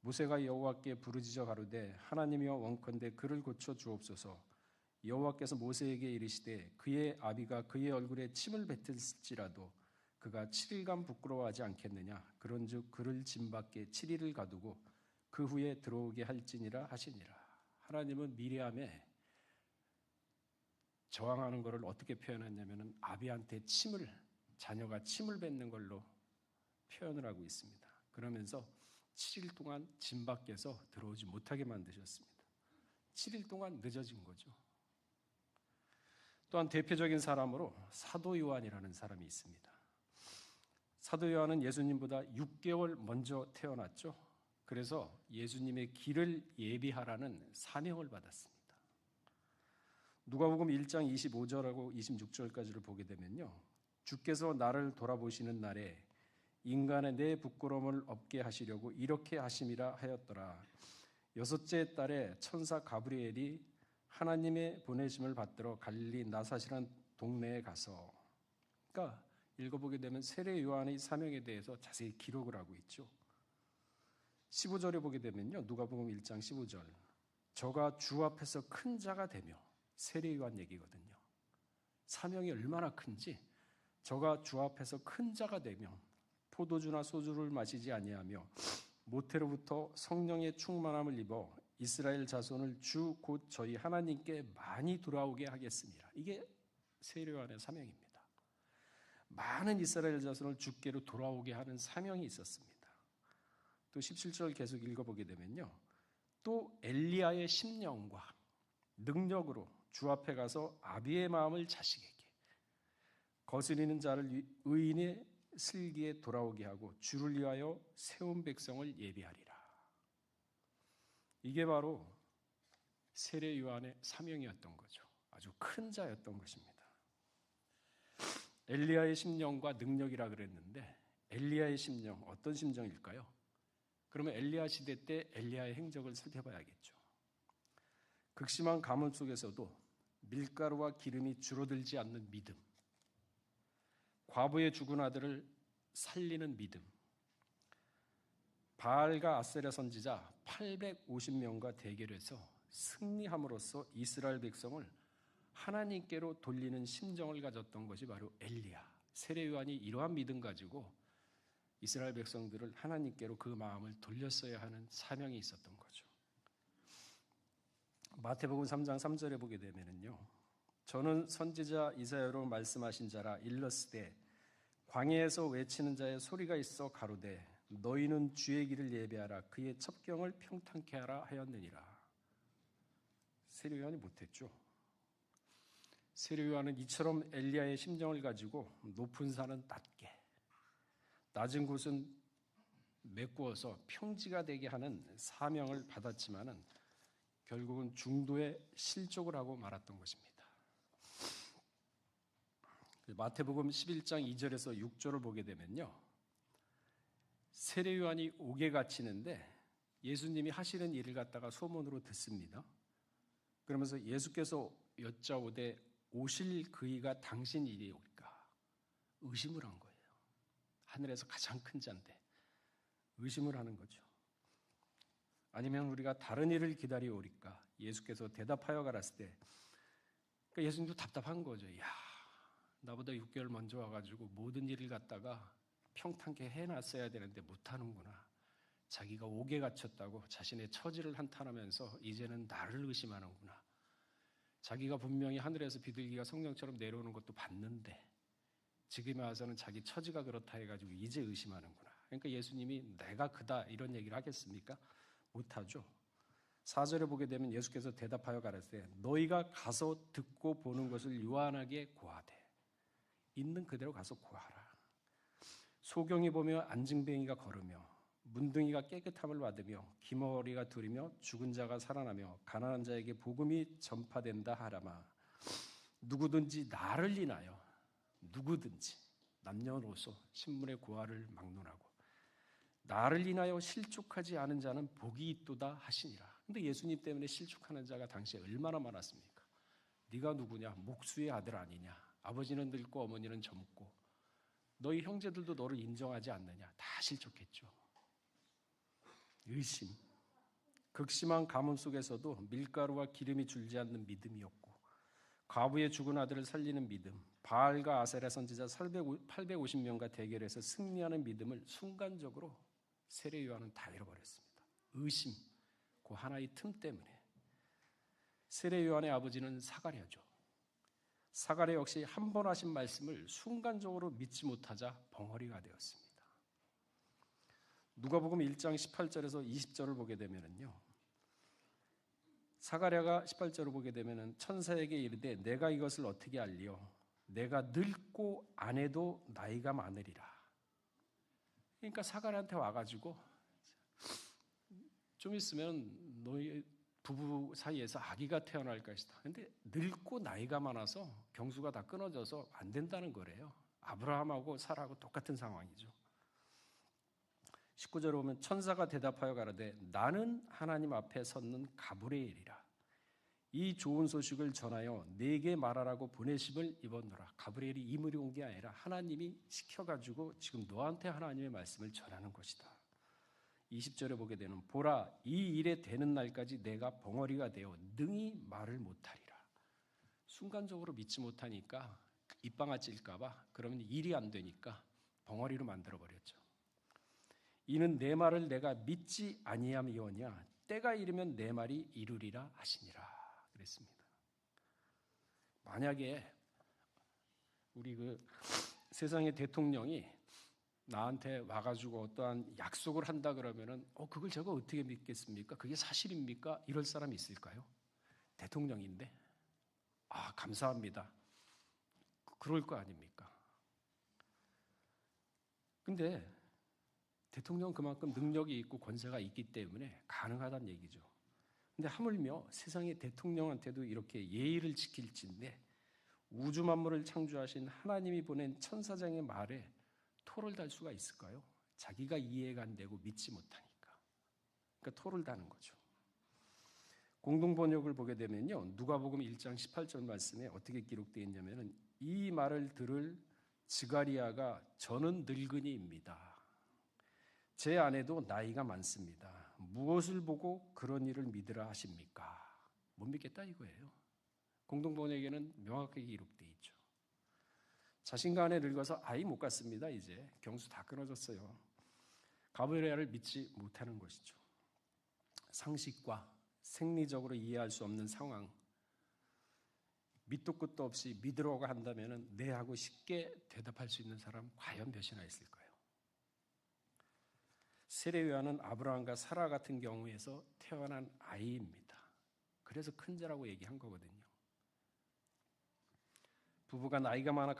모세가 여호와께 부르짖어 가로되 하나님이여 원컨대 그를 고쳐 주옵소서. 여호와께서 모세에게 이르시되 그의 아비가 그의 얼굴에 침을 뱉을지라도 그가 7일간 부끄러워하지 않겠느냐. 그런즉 그를 진 밖에 7일을 가두고 그 후에 들어오게 할지니라 하시니라. 하나님은 미리암에 저항하는 것을 어떻게 표현했냐면 아비한테 자녀가 침을 뱉는 걸로 표현을 하고 있습니다. 그러면서 7일 동안 진 밖에서 들어오지 못하게 만드셨습니다. 7일 동안 늦어진 거죠. 또한 대표적인 사람으로 사도 요한이라는 사람이 있습니다. 사도 요한은 예수님보다 6개월 먼저 태어났죠. 그래서 예수님의 길을 예비하라는 사명을 받았습니다. 누가복음 1장 25절하고 26절까지를 보게 되면요, 주께서 나를 돌아보시는 날에 인간의 내 부끄러움을 없게 하시려고 이렇게 하심이라 하였더라. 여섯째 달에 천사 가브리엘이 하나님의 보내심을 받들어 갈릴리 나사시란 동네에 가서, 그러니까 읽어보게 되면 세례 요한의 사명에 대해서 자세히 기록을 하고 있죠. 15절에 보게 되면요, 누가복음 1장 15절, 저가 주 앞에서 큰 자가 되며, 세례 요한 얘기거든요. 사명이 얼마나 큰지, 저가 주 앞에서 큰 자가 되며 포도주나 소주를 마시지 아니하며 모태로부터 성령의 충만함을 입어 이스라엘 자손을 주 곧 저희 하나님께 많이 돌아오게 하겠습니다. 이게 세례 요한의 사명입니다. 많은 이스라엘 자손을 주께로 돌아오게 하는 사명이 있었습니다. 또 17절 계속 읽어보게 되면요, 또 엘리야의 심령과 능력으로 주 앞에 가서 아비의 마음을 자식에게, 거스리는 자를 의인의 슬기에 돌아오게 하고 주를 위하여 세운 백성을 예비하리라. 이게 바로 세례 요한의 사명이었던 거죠. 아주 큰 자였던 것입니다. 엘리야의 심령과 능력이라 그랬는데 엘리야의 심정, 어떤 심정일까요? 그러면 엘리야 시대 때 엘리야의 행적을 살펴봐야겠죠. 극심한 가뭄 속에서도 밀가루와 기름이 줄어들지 않는 믿음, 과부의 죽은 아들을 살리는 믿음, 바알과 아세라 선지자 850명과 대결해서 승리함으로써 이스라엘 백성을 하나님께로 돌리는 심정을 가졌던 것이 바로 엘리야, 세례 요한이 이러한 믿음 가지고 이스라엘 백성들을 하나님께로 그 마음을 돌렸어야 하는 사명이 있었던 거죠. 마태복음 3장 3절에 보게 되면은요, 저는 선지자 이사야로 말씀하신 자라 일렀으되 광야에서 외치는 자의 소리가 있어 가로되 너희는 주의 길을 예배하라 그의 첩경을 평탄케 하라 하였느니라. 세례 요한이 못했죠. 세례 요한은 이처럼 엘리야의 심정을 가지고 높은 산은 낮게, 낮은 곳은 메꾸어서 평지가 되게 하는 사명을 받았지만은 결국은 중도에 실족을 하고 말았던 것입니다. 마태복음 11장 2절에서 6절을 보게 되면요, 세례 요한이 옥에 갇히는데 예수님이 하시는 일을 갖다가 소문으로 듣습니다. 그러면서 예수께서 여짜오되 오실 그이가 당신 일이올까? 의심을 한 거예요. 하늘에서 가장 큰 자인데 의심을 하는 거죠. 아니면 우리가 다른 일을 기다리오리까? 예수께서 대답하여 가라사대, 그러니까 예수님도 답답한 거죠. 야, 나보다 6개월 먼저 와가지고 모든 일을 갖다가 평탄케 해놨어야 되는데 못하는구나. 자기가 옥에 갇혔다고 자신의 처지를 한탄하면서 이제는 나를 의심하는구나. 자기가 분명히 하늘에서 비둘기가 성령처럼 내려오는 것도 봤는데 지금에 와서는 자기 처지가 그렇다 해가지고 이제 의심하는구나. 그러니까 예수님이 내가 그다 이런 얘기를 하겠습니까? 못하죠. 4절에 보게 되면 예수께서 대답하여 가라사대 너희가 가서 듣고 보는 것을 요한에게 고하되, 있는 그대로 가서 고하라. 소경이 보며 안증뱅이가 걸으며 문둥이가 깨끗함을 받으며 기머리가 두리며 죽은 자가 살아나며 가난한 자에게 복음이 전파된다 하라마. 누구든지 나를 인하여, 누구든지 남녀노소 신문의 고하를 막론하고 나를 인하여 실족하지 않은 자는 복이 있도다 하시니라. 근데 예수님 때문에 실족하는 자가 당시에 얼마나 많았습니까? 네가 누구냐? 목수의 아들 아니냐? 아버지는 늙고 어머니는 젊고 너희 형제들도 너를 인정하지 않느냐? 다 실족했죠. 의심, 극심한 가뭄 속에서도 밀가루와 기름이 줄지 않는 믿음이었고, 과부의 죽은 아들을 살리는 믿음, 바알과 아세라 선지자 850명과 대결해서 승리하는 믿음을 순간적으로 세례 요한은 다 잃어버렸습니다. 의심, 그 하나의 틈 때문에. 세례 요한의 아버지는 사가랴죠. 사가랴 역시 한 번 하신 말씀을 순간적으로 믿지 못하자 벙어리가 되었습니다. 누가복음 1장 18절에서 20절을 보게 되면은요, 사가랴가 18절을 보게 되면은 천사에게 이르되 내가 이것을 어떻게 알리오? 내가 늙고 아내도 나이가 많으리라. 그러니까 사가랴한테 와가지고 좀 있으면 너희 부부 사이에서 아기가 태어날 것이다. 근데 늙고 나이가 많아서 경수가 다 끊어져서 안 된다는 거래요. 아브라함하고 사라하고 똑같은 상황이죠. 19절에 보면 천사가 대답하여 가라되 나는 하나님 앞에 섰는 가브리엘이라. 이 좋은 소식을 전하여 네게 말하라고 보내심을 입었노라. 가브리엘이 인물이 온 게 아니라 하나님이 시켜가지고 지금 너한테 하나님의 말씀을 전하는 것이다. 20절에 보게 되는 보라 이 일에 되는 날까지 내가 벙어리가 되어 능히 말을 못하리라. 순간적으로 믿지 못하니까 입방아 찔까 봐, 그러면 일이 안 되니까 벙어리로 만들어버렸죠. 이는 내 말을 내가 믿지 아니함이오냐 때가 이르면 내 말이 이루리라 하시니라 그랬습니다. 만약에 우리 세상의 대통령이 나한테 와가지고 어떠한 약속을 한다 그러면은 그걸 제가 어떻게 믿겠습니까? 그게 사실입니까? 이럴 사람이 있을까요? 대통령인데 감사합니다. 그럴 거 아닙니까? 근데 대통령은 그만큼 능력이 있고 권세가 있기 때문에 가능하다는 얘기죠. 근데 하물며 세상의 대통령한테도 이렇게 예의를 지킬진데 우주 만물을 창조하신 하나님이 보낸 천사장의 말에 토를 달 수가 있을까요? 자기가 이해가 안 되고 믿지 못하니까. 그러니까 토를 다는 거죠. 공동번역을 보게 되면요, 누가복음 1장 18절 말씀에 어떻게 기록되어 있냐면은 이 말을 들을 스가리야가 저는 늙은이입니다. 제 아내도 나이가 많습니다. 무엇을 보고 그런 일을 믿으라 하십니까? 못 믿겠다 이거예요. 공동번역에는 명확하게 기록되어 있죠. 자신과 아내 늙어서 아이 못 갖습니다. 이제 경수 다 끊어졌어요. 가브리엘을 믿지 못하는 것이죠. 상식과 생리적으로 이해할 수 없는 상황, 밑도 끝도 없이 믿으라고 한다면 네 하고 쉽게 대답할 수 있는 사람 과연 몇이나 있을까요? 세례 요한은 아브라함과 사라 같은 경우에서 태어난 아이입니다. 그래서 큰 자라고 얘기한 거거든요. 부부가 나이가 많아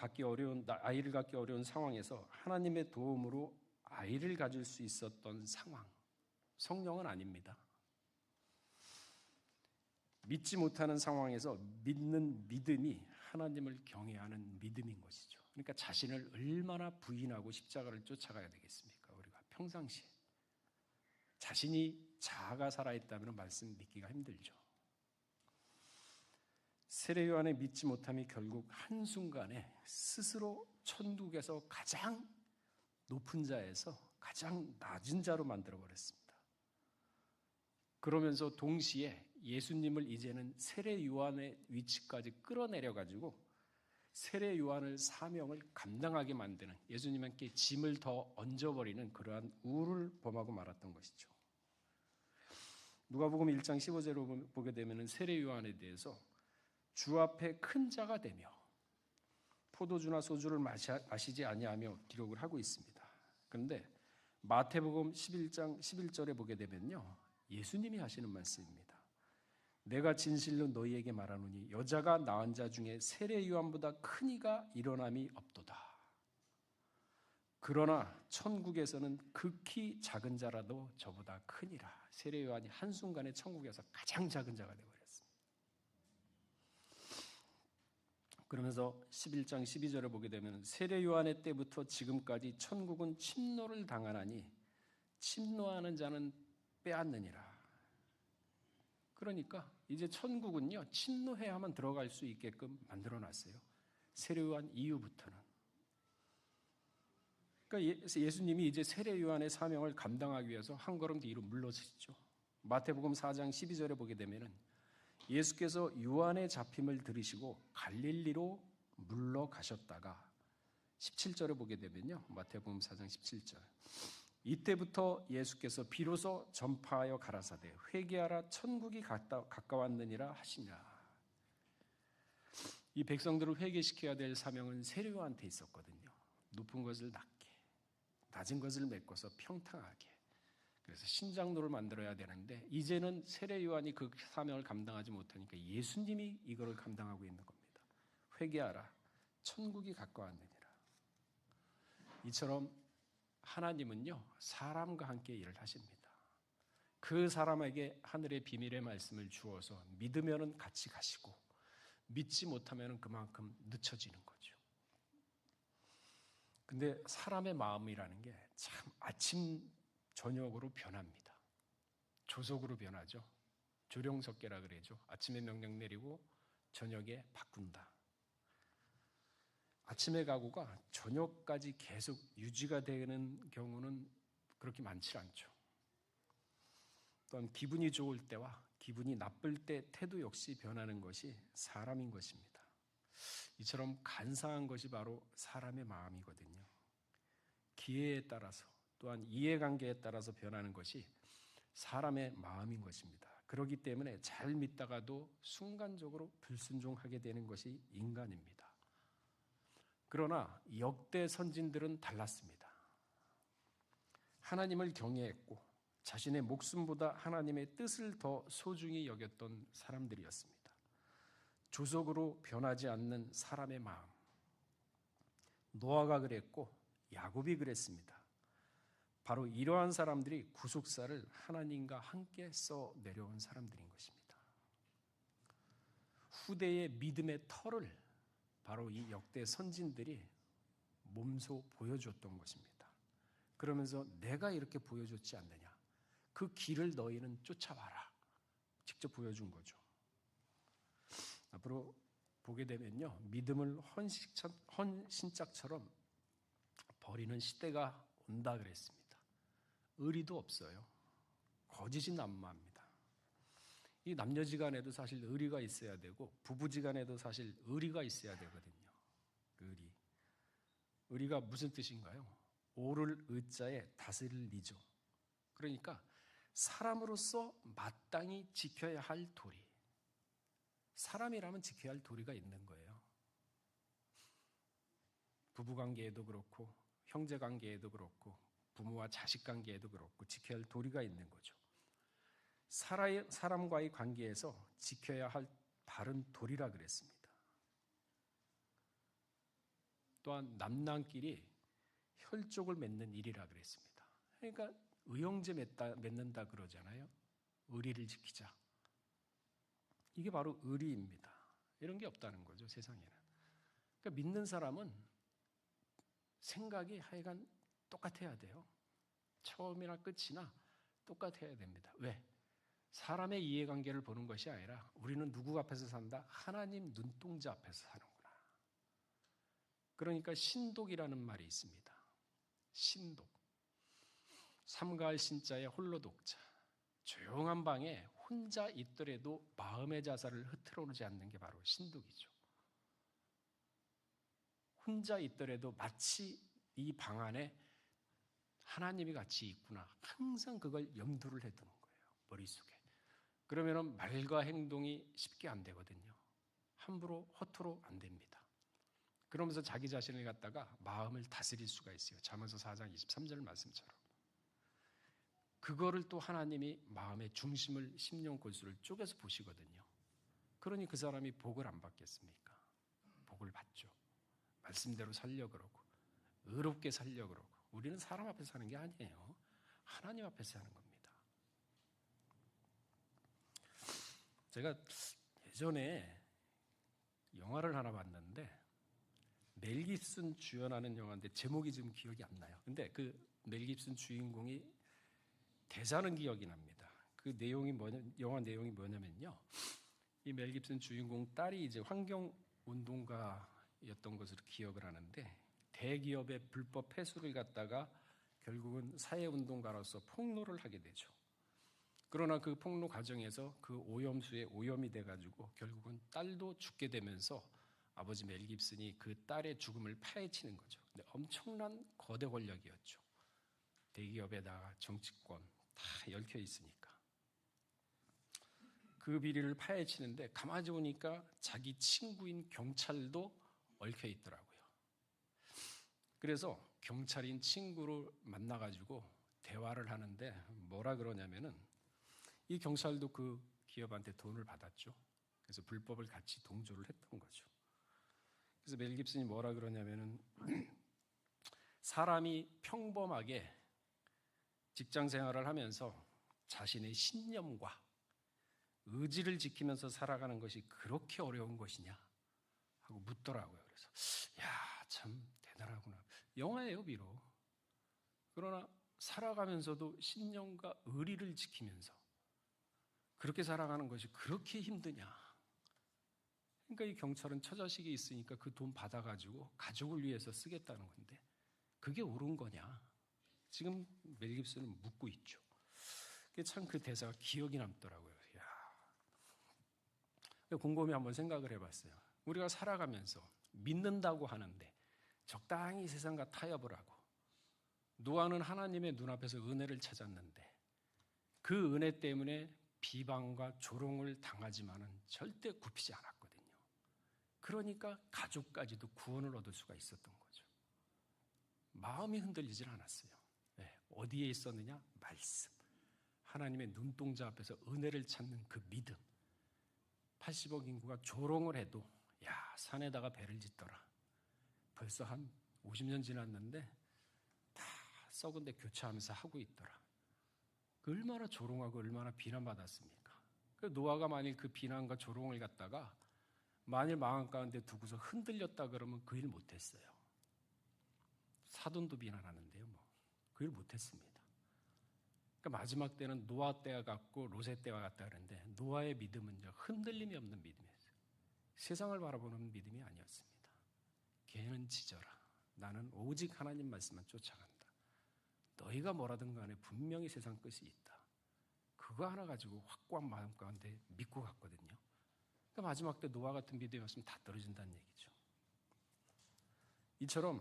아이를 갖기 어려운 상황에서 하나님의 도움으로 아이를 가질 수 있었던 상황, 성령은 아닙니다. 믿지 못하는 상황에서 믿는 믿음이 하나님을 경외하는 믿음인 것이죠. 그러니까 자신을 얼마나 부인하고 십자가를 쫓아가야 되겠습니까? 우리가 평상시에 자신이 자아가 살아있다면 말씀 믿기가 힘들죠. 세례 요한의 믿지 못함이 결국 한순간에 스스로 천국에서 가장 높은 자에서 가장 낮은 자로 만들어버렸습니다. 그러면서 동시에 예수님을 이제는 세례 요한의 위치까지 끌어내려가지고 세례 요한을 사명을 감당하게 만드는, 예수님께 짐을 더 얹어버리는 그러한 우를 범하고 말았던 것이죠. 누가복음 1장 15절로 보게 되면 세례 요한에 대해서 주 앞에 큰 자가 되며 포도주나 소주를 마시지 아니하며 기록을 하고 있습니다. 그런데 마태복음 11장 11절에 보게 되면요, 예수님이 하시는 말씀입니다. 내가 진실로 너희에게 말하노니 여자가 낳은 자 중에 세례 요한보다 큰 이가 일어남이 없도다. 그러나 천국에서는 극히 작은 자라도 저보다 크니라. 세례 요한이 한순간에 천국에서 가장 작은 자가 되어버렸습니다. 그러면서 11장 12절을 보게 되면 세례 요한의 때부터 지금까지 천국은 침노를 당하나니 침노하는 자는 빼앗느니라. 그러니까 이제 천국은요, 침노해야만 들어갈 수 있게끔 만들어놨어요. 세례 요한 이후부터는. 그러니까 예수님이 이제 세례 요한의 사명을 감당하기 위해서 한 걸음 뒤로 물러서시죠. 마태복음 4장 12절에 보게 되면은 예수께서 요한의 잡힘을 들으시고 갈릴리로 물러가셨다가 17절에 보게 되면요, 마태복음 4장 17절. 이때부터 예수께서 비로소 전파하여 가라사대 회개하라 천국이 가까웠느니라 하시니라. 이 백성들을 회개시켜야 될 사명은 세례 요한한테 있었거든요. 높은 것을 낮게, 낮은 것을 메꿔서 평탄하게. 그래서 신장로를 만들어야 되는데 이제는 세례 요한이 그 사명을 감당하지 못하니까 예수님이 이거를 감당하고 있는 겁니다. 회개하라 천국이 가까웠느니라. 이처럼 하나님은요, 사람과 함께 일을 하십니다. 그 사람에게 하늘의 비밀의 말씀을 주어서 믿으면은 같이 가시고 믿지 못하면은 그만큼 늦춰지는 거죠. 근데 사람의 마음이라는 게 참 아침 저녁으로 변합니다. 조속으로 변하죠. 조령석계라 그러죠. 아침에 명령 내리고 저녁에 바꾼다. 아침의 각오가 저녁까지 계속 유지가 되는 경우는 그렇게 많지 않죠. 또한 기분이 좋을 때와 기분이 나쁠 때 태도 역시 변하는 것이 사람인 것입니다. 이처럼 간사한 것이 바로 사람의 마음이거든요. 기회에 따라서 또한 이해관계에 따라서 변하는 것이 사람의 마음인 것입니다. 그렇기 때문에 잘 믿다가도 순간적으로 불순종하게 되는 것이 인간입니다. 그러나 역대 선진들은 달랐습니다. 하나님을 경외했고 자신의 목숨보다 하나님의 뜻을 더 소중히 여겼던 사람들이었습니다. 조속으로 변하지 않는 사람의 마음. 노아가 그랬고 야곱이 그랬습니다. 바로 이러한 사람들이 구속사를 하나님과 함께 써 내려온 사람들인 것입니다. 후대의 믿음의 터를 바로 이 역대 선진들이 몸소 보여줬던 것입니다. 그러면서 내가 이렇게 보여줬지 않느냐. 그 길을 너희는 쫓아와라. 직접 보여준 거죠. 앞으로 보게 되면요. 믿음을 헌신짝처럼 버리는 시대가 온다 그랬습니다. 의리도 없어요. 거짓이 난무합니다. 이 남녀지간에도 사실 의리가 있어야 되고 부부지간에도 사실 의리가 있어야 되거든요. 의리. 의리가 무슨 뜻인가요? 오를 의자에 다스릴 리죠. 그러니까 사람으로서 마땅히 지켜야 할 도리. 사람이라면 지켜야 할 도리가 있는 거예요. 부부관계에도 그렇고 형제관계에도 그렇고 부모와 자식관계에도 그렇고 지켜야 할 도리가 있는 거죠. 사람과의 관계에서 지켜야 할 바른 도리라 그랬습니다. 또한 남남끼리 혈족을 맺는 일이라 그랬습니다. 그러니까 의형제 맺는다 그러잖아요. 의리를 지키자. 이게 바로 의리입니다. 이런 게 없다는 거죠, 세상에는. 그러니까 믿는 사람은 생각이 하여간 똑같아야 돼요. 처음이나 끝이나 똑같아야 됩니다. 왜? 사람의 이해관계를 보는 것이 아니라 우리는 누구 앞에서 산다? 하나님 눈동자 앞에서 사는구나. 그러니까 신독이라는 말이 있습니다. 신독. 삼가할 신자의 홀로 독자. 조용한 방에 혼자 있더라도 마음의 자살을 흐트러오지 않는 게 바로 신독이죠. 혼자 있더라도 마치 이 방 안에 하나님이 같이 있구나. 항상 그걸 염두를 해두는 거예요. 머릿속에. 그러면 말과 행동이 쉽게 안 되거든요. 함부로 허투루 안 됩니다. 그러면서 자기 자신을 갖다가 마음을 다스릴 수가 있어요. 잠언서 4장 23절 말씀처럼. 그거를 또 하나님이 마음의 중심을 심령 골수를 쪼개서 보시거든요. 그러니 그 사람이 복을 안 받겠습니까? 복을 받죠. 말씀대로 살려 그러고 의롭게 살려 그러고. 우리는 사람 앞에서 사는 게 아니에요. 하나님 앞에서 사는 겁니다. 제가 예전에 영화를 하나 봤는데 멜 깁슨 주연하는 영화인데 제목이 지금 기억이 안 나요. 근데 그 멜 깁슨 주인공이 대사는 기억이 납니다. 그 내용이 영화 내용이 뭐냐면요. 이 멜 깁슨 주인공 딸이 이제 환경 운동가였던 것으로 기억을 하는데 대기업의 불법 폐수를 갖다가 결국은 사회운동가로서 폭로를 하게 되죠. 그러나 그 폭로 과정에서 그 오염수에 오염이 돼가지고 결국은 딸도 죽게 되면서 아버지 멜 깁슨이 그 딸의 죽음을 파헤치는 거죠. 근데 엄청난 거대 권력이었죠. 대기업에다가 정치권 다 얽혀 있으니까. 그 비리를 파헤치는데 가만히 보니까 자기 친구인 경찰도 얽혀 있더라고요. 그래서 경찰인 친구를 만나가지고 대화를 하는데 뭐라 그러냐면은 이 경찰도 그 기업한테 돈을 받았죠. 그래서 불법을 같이 동조를 했던 거죠. 그래서 멜 깁슨이 뭐라 그러냐면은 사람이 평범하게 직장 생활을 하면서 자신의 신념과 의지를 지키면서 살아가는 것이 그렇게 어려운 것이냐 하고 묻더라고요. 그래서 야, 참 대단하구나. 영화예요, 비록. 그러나 살아가면서도 신념과 의리를 지키면서 그렇게 살아가는 것이 그렇게 힘드냐. 그러니까 이 경찰은 처자식이 있으니까 그 돈 받아가지고 가족을 위해서 쓰겠다는 건데 그게 옳은 거냐. 지금 멜 깁슨은 묻고 있죠. 참 그 대사가 기억이 남더라고요. 곰곰이 한번 생각을 해봤어요. 우리가 살아가면서 믿는다고 하는데 적당히 세상과 타협을 하고 노아는 하나님의 눈앞에서 은혜를 찾았는데 그 은혜 때문에 비방과 조롱을 당하지만은 절대 굽히지 않았거든요. 그러니까 가족까지도 구원을 얻을 수가 있었던 거죠. 마음이 흔들리질 않았어요. 네, 어디에 있었느냐? 말씀. 하나님의 눈동자 앞에서 은혜를 찾는 그 믿음. 80억 인구가 조롱을 해도 야, 산에다가 배를 짓더라. 벌써 한 50년 지났는데 다 썩은 데 교체하면서 하고 있더라. 얼마나 조롱하고 얼마나 비난받았습니까? 노아가 만일 그 비난과 조롱을 갖다가 만일 망한 가운데 두고서 흔들렸다 그러면 그 일 못했어요. 사돈도 비난하는데요. 그 일 못했습니다. 그러니까 마지막 때는 노아 때와 같고 롯의 때와 같다 그러는데 노아의 믿음은 흔들림이 없는 믿음이었어요. 세상을 바라보는 믿음이 아니었습니다. 걔는 지져라. 나는 오직 하나님 말씀만 쫓아간다. 너희가 뭐라든 간에 분명히 세상 끝이 있다. 그거 하나 가지고 확고한 마음 가운데 믿고 갔거든요. 그러니까 마지막 때 노아 같은 믿음이었으면 다 떨어진다는 얘기죠. 이처럼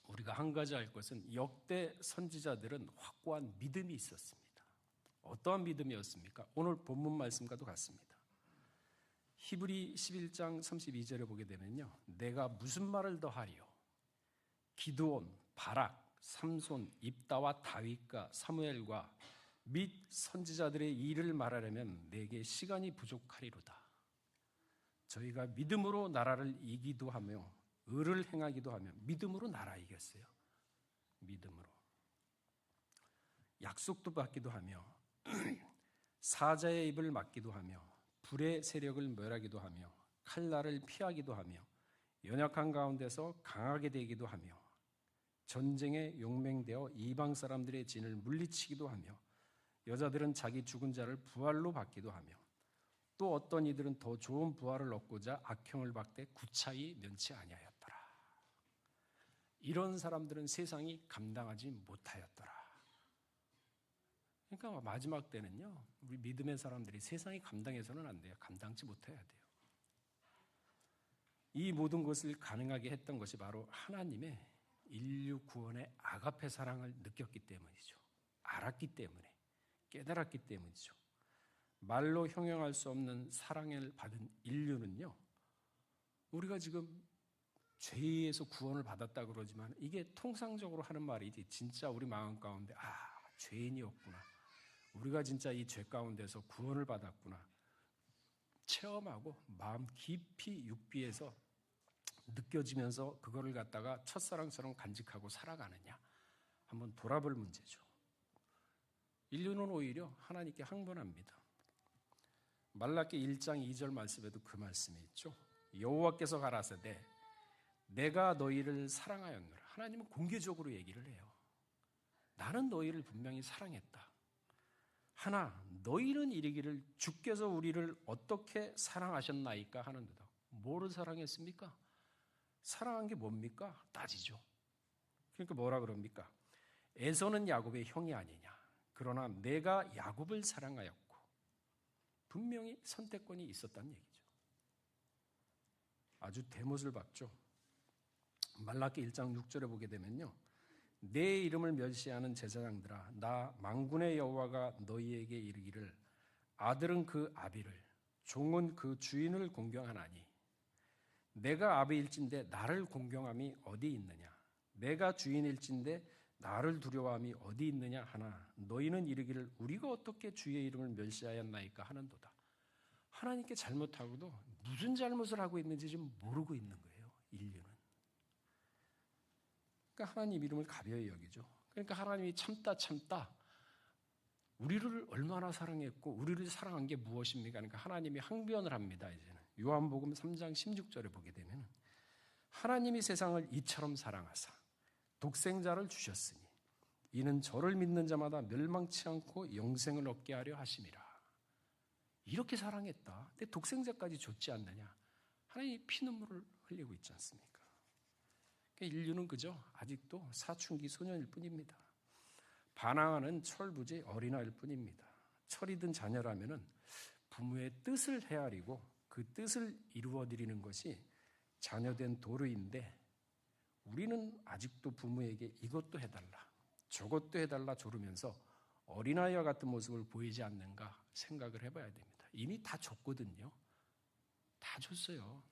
우리가 한 가지 알 것은 역대 선지자들은 확고한 믿음이 있었습니다. 어떠한 믿음이었습니까? 오늘 본문 말씀과도 같습니다. 히브리 11장 32절에 보게 되면요. 내가 무슨 말을 더하리요? 기드온, 바락, 삼손, 입다와 다윗과 사무엘과 및 선지자들의 일을 말하려면 내게 시간이 부족하리로다. 저희가 믿음으로 나라를 이기도 하며 의를 행하기도 하며 믿음으로 나라 이겼어요. 믿음으로. 약속도 받기도 하며 사자의 입을 막기도 하며 불의 세력을 멸하기도 하며 칼날을 피하기도 하며 연약한 가운데서 강하게 되기도 하며 전쟁에 용맹되어 이방 사람들의 진을 물리치기도 하며 여자들은 자기 죽은 자를 부활로 받기도 하며 또 어떤 이들은 더 좋은 부활을 얻고자 악형을 받되 구차히 면치 아니하였더라. 이런 사람들은 세상이 감당하지 못하였더라. 그러니까 마지막 때는요, 우리 믿음의 사람들이 세상이 감당해서는 안 돼요. 감당치 못해야 돼요. 이 모든 것을 가능하게 했던 것이 바로 하나님의 인류 구원의 아가페 사랑을 느꼈기 때문이죠. 알았기 때문에, 깨달았기 때문이죠. 말로 형용할 수 없는 사랑을 받은 인류는요, 우리가 지금 죄에 의해서 구원을 받았다 그러지만 이게 통상적으로 하는 말이지 진짜 우리 마음 가운데 죄인이었구나. 우리가 진짜 이 죄 가운데서 구원을 받았구나. 체험하고 마음 깊이 육비에서 느껴지면서 그거를 갖다가 첫사랑처럼 간직하고 살아가느냐. 한번 돌아볼 문제죠. 인류는 오히려 하나님께 항변합니다. 말라기 1장 2절 말씀에도 그 말씀이 있죠. 여호와께서 가라사대 내가 너희를 사랑하였노라. 하나님은 공개적으로 얘기를 해요. 나는 너희를 분명히 사랑했다. 하나 너희는 이르기를 주께서 우리를 어떻게 사랑하셨나이까 하는도다. 뭐를 사랑했습니까? 사랑한 게 뭡니까? 따지죠. 그러니까 뭐라 그럽니까? 에서는 야곱의 형이 아니냐. 그러나 내가 야곱을 사랑하였고 분명히 선택권이 있었다는 얘기죠. 아주 대못을 박죠. 말라기 1장 6절에 보게 되면요. 내 이름을 멸시하는 제사장들아 나 만군의 여호와가 너희에게 이르기를 아들은 그 아비를 종은 그 주인을 공경하나니 내가 아비일진데 나를 공경함이 어디 있느냐 내가 주인일진데 나를 두려워함이 어디 있느냐 하나 너희는 이르기를 우리가 어떻게 주의 이름을 멸시하였나이까 하는도다. 하나님께 잘못하고도 무슨 잘못을 하고 있는지 좀 모르고 있는 거예요. 인류는. 그러니까 하나님 이름을 가벼이 여기죠. 그러니까 하나님이 참다 우리를 얼마나 사랑했고 우리를 사랑한 게 무엇입니까? 그러니까 하나님이 항변을 합니다. 이제는 요한복음 3장 16절에 보게 되면 하나님이 세상을 이처럼 사랑하사 독생자를 주셨으니 이는 저를 믿는 자마다 멸망치 않고 영생을 얻게 하려 하심이라. 이렇게 사랑했다. 근데 독생자까지 줬지 않느냐? 하나님이 피눈물을 흘리고 있지 않습니까? 인류는 그저 아직도 사춘기 소년일 뿐입니다. 반항하는 철부지 어린아이일 뿐입니다. 철이 든 자녀라면은 부모의 뜻을 헤아리고 그 뜻을 이루어드리는 것이 자녀된 도리인데 우리는 아직도 부모에게 이것도 해달라 저것도 해달라 조르면서 어린아이와 같은 모습을 보이지 않는가 생각을 해봐야 됩니다. 이미 다 줬거든요. 다 줬어요.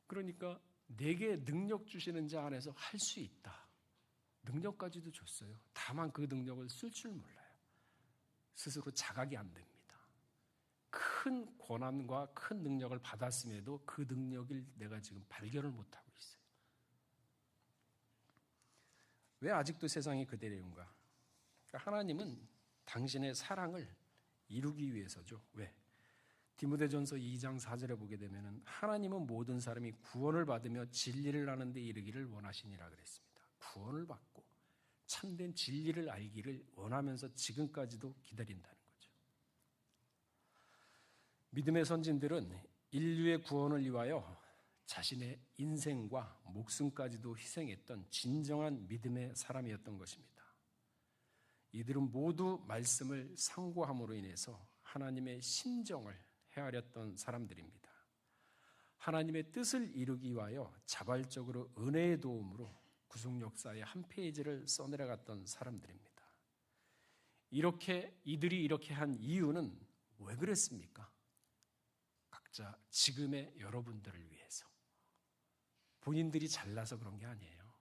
그러니까 내게 능력 주시는 자 안에서 할 수 있다. 능력까지도 줬어요. 다만 그 능력을 쓸 줄 몰라요. 스스로 자각이 안 됩니다. 큰 권한과 큰 능력을 받았음에도 그 능력을 내가 지금 발견을 못하고 있어요. 왜 아직도 세상이 그대로인가? 그러니까 하나님은 당신의 사랑을 이루기 위해서죠. 왜? 디모데전서 2장 4절에 보게 되면은 하나님은 모든 사람이 구원을 받으며 진리를 아는 데 이르기를 원하시니라 그랬습니다. 구원을 받고 참된 진리를 알기를 원하면서 지금까지도 기다린다는 거죠. 믿음의 선진들은 인류의 구원을 위하여 자신의 인생과 목숨까지도 희생했던 진정한 믿음의 사람이었던 것입니다. 이들은 모두 말씀을 상고함으로 인해서 하나님의 심정을 헤아렸던 사람들입니다. 하나님의 뜻을 이루기 위하여 자발적으로 은혜의 도움으로 구속 역사의 한 페이지를 써내려갔던 사람들입니다. 이들이 이렇게 한 이유는 왜 그랬습니까? 각자 지금의 여러분들을 위해서. 본인들이 잘나서 그런 게 아니에요.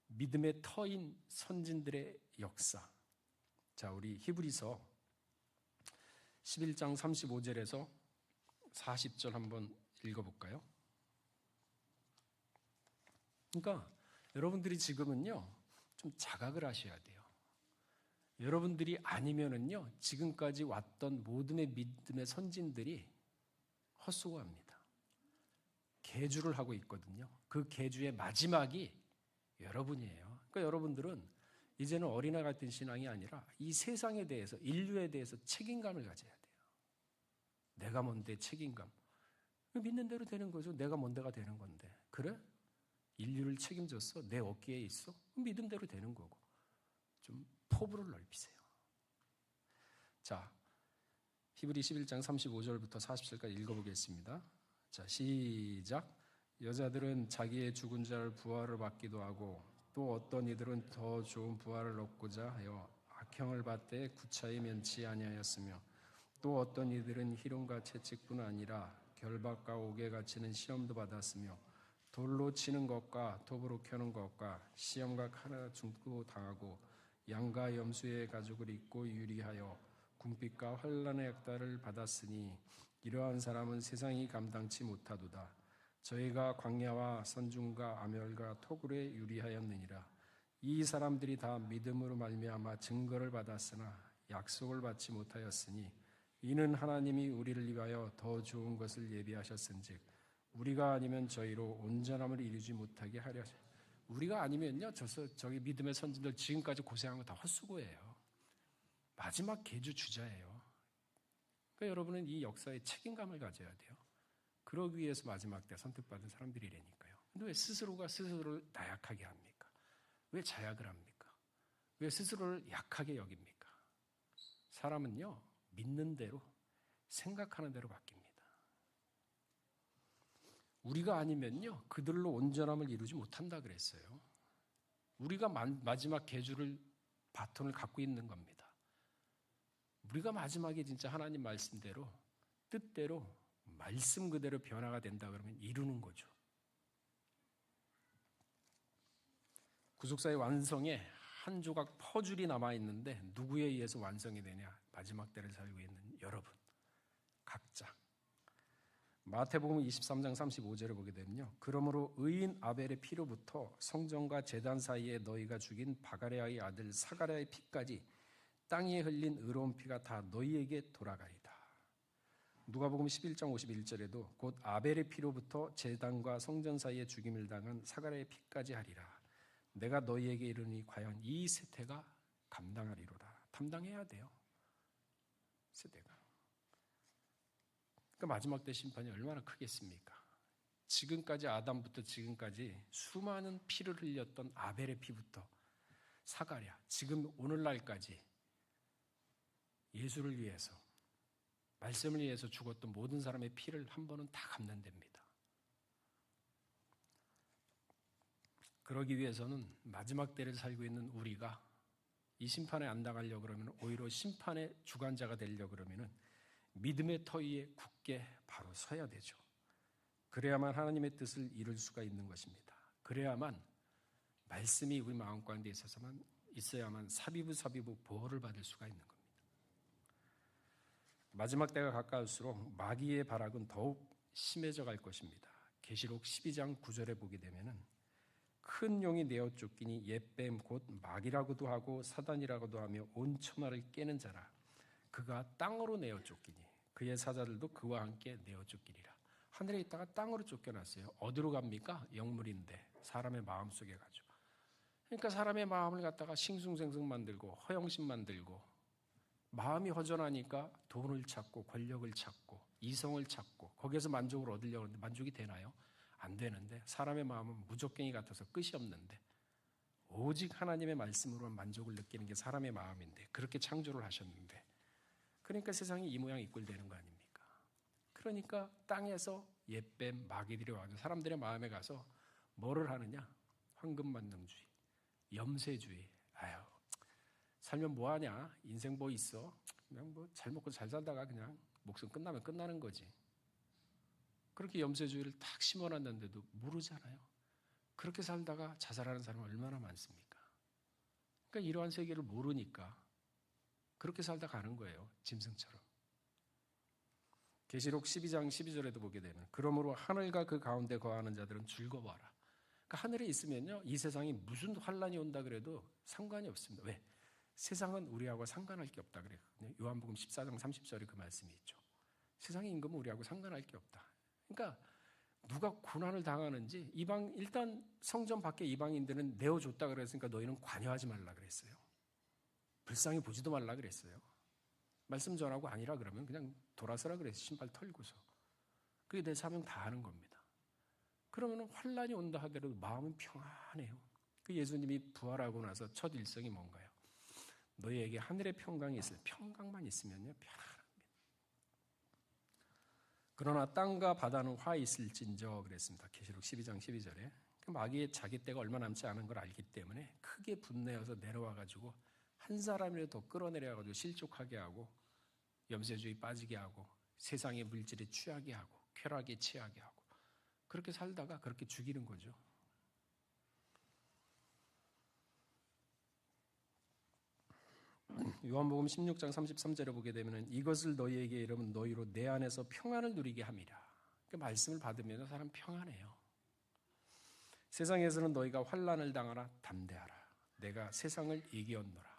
믿음의 터인 선진들의 역사. 자, 우리 히브리서 11장 35절에서 40절 한번 읽어볼까요? 그러니까 여러분들이 지금은요 좀 자각을 하셔야 돼요. 여러분들이 아니면은요 지금까지 왔던 모든 믿음의 선진들이 헛수고합니다. 계주를 하고 있거든요. 그 계주의 마지막이 여러분이에요. 그러니까 여러분들은 이제는 어린아 같은 신앙이 아니라 이 세상에 대해서, 인류에 대해서 책임감을 가져야 돼요. 내가 뭔데 책임감. 믿는 대로 되는 거죠. 내가 뭔데가 되는 건데. 그래? 인류를 책임졌어? 내 어깨에 있어? 믿은 대로 되는 거고. 좀 포부를 넓히세요. 자, 히브리 11장 35절부터 40절까지 읽어보겠습니다. 자, 시작. 여자들은 자기의 죽은 자를 부활을 받기도 하고 또 어떤 이들은 더 좋은 부활을 얻고자 하여 악형을 받되 구차히 면치 아니하였으며 또 어떤 이들은 희롱과 채찍뿐 아니라 결박과 옥에 갇히는 시험도 받았으며 돌로 치는 것과 톱으로 켜는 것과 시험과 칼에 죽고 당하고 양과 염소의 가죽을 입고 유리하여 궁핍과 환난의 역달을 받았으니 이러한 사람은 세상이 감당치 못하도다. 저희가 광야와 선중과 아멸과 토굴에 유리하였느니라. 이 사람들이 다 믿음으로 말미암아 증거를 받았으나 약속을 받지 못하였으니 이는 하나님이 우리를 위하여 더 좋은 것을 예비하셨은즉 우리가 아니면 저희로 온전함을 이루지 못하게 하려. 우리가 아니면요 저기 믿음의 선진들 지금까지 고생한 거 다 헛수고예요. 마지막 계주 주자예요. 그러니까 여러분은 이 역사에 책임감을 가져야 돼요. 그러기 위해서 마지막 때 선택받은 사람들이라니까요. 근데 왜 스스로가 스스로를 나약하게 합니까? 왜 자약을 합니까? 왜 스스로를 약하게 여깁니까? 사람은요 믿는 대로, 생각하는 대로 바뀝니다. 우리가 아니면요 그들로 온전함을 이루지 못한다 그랬어요. 우리가 마지막 계주를, 바톤을 갖고 있는 겁니다. 우리가 마지막에 진짜 하나님 말씀대로, 뜻대로, 말씀 그대로 변화가 된다 그러면 이루는 거죠. 구속사의 완성에 한 조각 퍼즐이 남아있는데 누구에 의해서 완성이 되냐? 마지막 때를 살고 있는 여러분 각자. 마태복음 23장 35절을 보게 되면요, 그러므로 의인 아벨의 피로부터 성전과 제단 사이에 너희가 죽인 바가랴의 아들 사가랴의 피까지 땅에 흘린 의로운 피가 다 너희에게 돌아가리다. 누가복음 11장 51절에도 곧 아벨의 피로부터 제단과 성전 사이에 죽임을 당한 사가랴의 피까지 하리라. 내가 너희에게 이르니 과연 이 세대가 감당하리로다. 담당해야 돼요. 세대가. 그러니까 마지막 때 심판이 얼마나 크겠습니까? 지금까지 아담부터 지금까지 수많은 피를 흘렸던 아벨의 피부터 사가랴, 지금 오늘날까지 예수를 위해서, 말씀을 위해서 죽었던 모든 사람의 피를 한 번은 다 갚는답니다. 그러기 위해서는 마지막 때를 살고 있는 우리가 이 심판에 안 당하려고 그러면, 오히려 심판의 주관자가 되려고 그러면은 믿음의 터 위에 굳게 바로 서야 되죠. 그래야만 하나님의 뜻을 이룰 수가 있는 것입니다. 그래야만 말씀이 우리 마음 가운데 있어야만 사비부 보호를 받을 수가 있는 겁니다. 마지막 때가 가까울수록 마귀의 발악은 더욱 심해져 갈 것입니다. 계시록 12장 9절에 보게 되면은 큰 용이 내어 쫓기니 옛뱀 곧 마귀라고도 하고 사단이라고도 하며 온 천하를 깨는 자라. 그가 땅으로 내어 쫓기니 그의 사자들도 그와 함께 내어 쫓기리라. 하늘에 있다가 땅으로 쫓겨났어요. 어디로 갑니까? 영물인데 사람의 마음속에 가죠. 그러니까 사람의 마음을 갖다가 싱숭생숭 만들고 허영심 만들고 마음이 허전하니까 돈을 찾고 권력을 찾고 이성을 찾고 거기에서 만족을 얻으려고 하는데 만족이 되나요? 안 되는데 사람의 마음은 무적갱이 같아서 끝이 없는데 오직 하나님의 말씀으로만 만족을 느끼는 게 사람의 마음인데 그렇게 창조를 하셨는데 그러니까 세상이 이 모양 이 꼴 되는 거 아닙니까? 그러니까 땅에서 옛뱀 마귀들이 와서 사람들의 마음에 가서 뭐를 하느냐? 황금만능주의, 염세주의. 아유, 살면 뭐하냐? 인생 뭐 있어? 그냥 뭐 잘 먹고 잘 살다가 그냥 목숨 끝나면 끝나는 거지. 그렇게 염세주의를 탁 심어놨는데도 모르잖아요. 그렇게 살다가 자살하는 사람은 얼마나 많습니까? 그러니까 이러한 세계를 모르니까 그렇게 살다 가는 거예요. 짐승처럼. 계시록 12장 12절에도 보게 되면 그러므로 하늘과 그 가운데 거하는 자들은 즐거워하라. 그러니까 하늘에 있으면요. 이 세상이 무슨 환란이 온다 그래도 상관이 없습니다. 왜? 세상은 우리하고 상관할 게 없다 그랬거든요. 요한복음 14장 30절에 그 말씀이 있죠. 세상의 임금은 우리하고 상관할 게 없다. 그러니까 누가 고난을 당하는지 일단 성전 밖에 이방인들은 내어줬다 그랬으니까 너희는 관여하지 말라 그랬어요. 불쌍히 보지도 말라 그랬어요. 말씀 전하고 아니라 그러면 그냥 돌아서라 그랬어요. 신발 털고서. 그게 내 사명 다 하는 겁니다. 그러면 환란이 온다 하더라도 마음은 평안해요. 그 예수님이 부활하고 나서 첫 일성이 뭔가요? 너희에게 하늘의 평강이 있을 평강만 있으면요 편안합니다. 그러나 땅과 바다는 화 있을진저 그랬습니다. 계시록 12장 12절에 마귀의 자기 때가 얼마 남지 않은 걸 알기 때문에 크게 분내어서 내려와가지고 한 사람이라도 더 끌어내려가지고 실족하게 하고 염세주의 빠지게 하고 세상의 물질에 취하게 하고 쾌락에 취하게 하고 그렇게 살다가 그렇게 죽이는 거죠. 요한복음 16장 33절에 보게 되면 이것을 너희에게 이르면 너희로 내 안에서 평안을 누리게 함이라. 그 말씀을 받으면 사람 평안해요. 세상에서는 너희가 환난을 당하나 담대하라. 내가 세상을 이기었노라.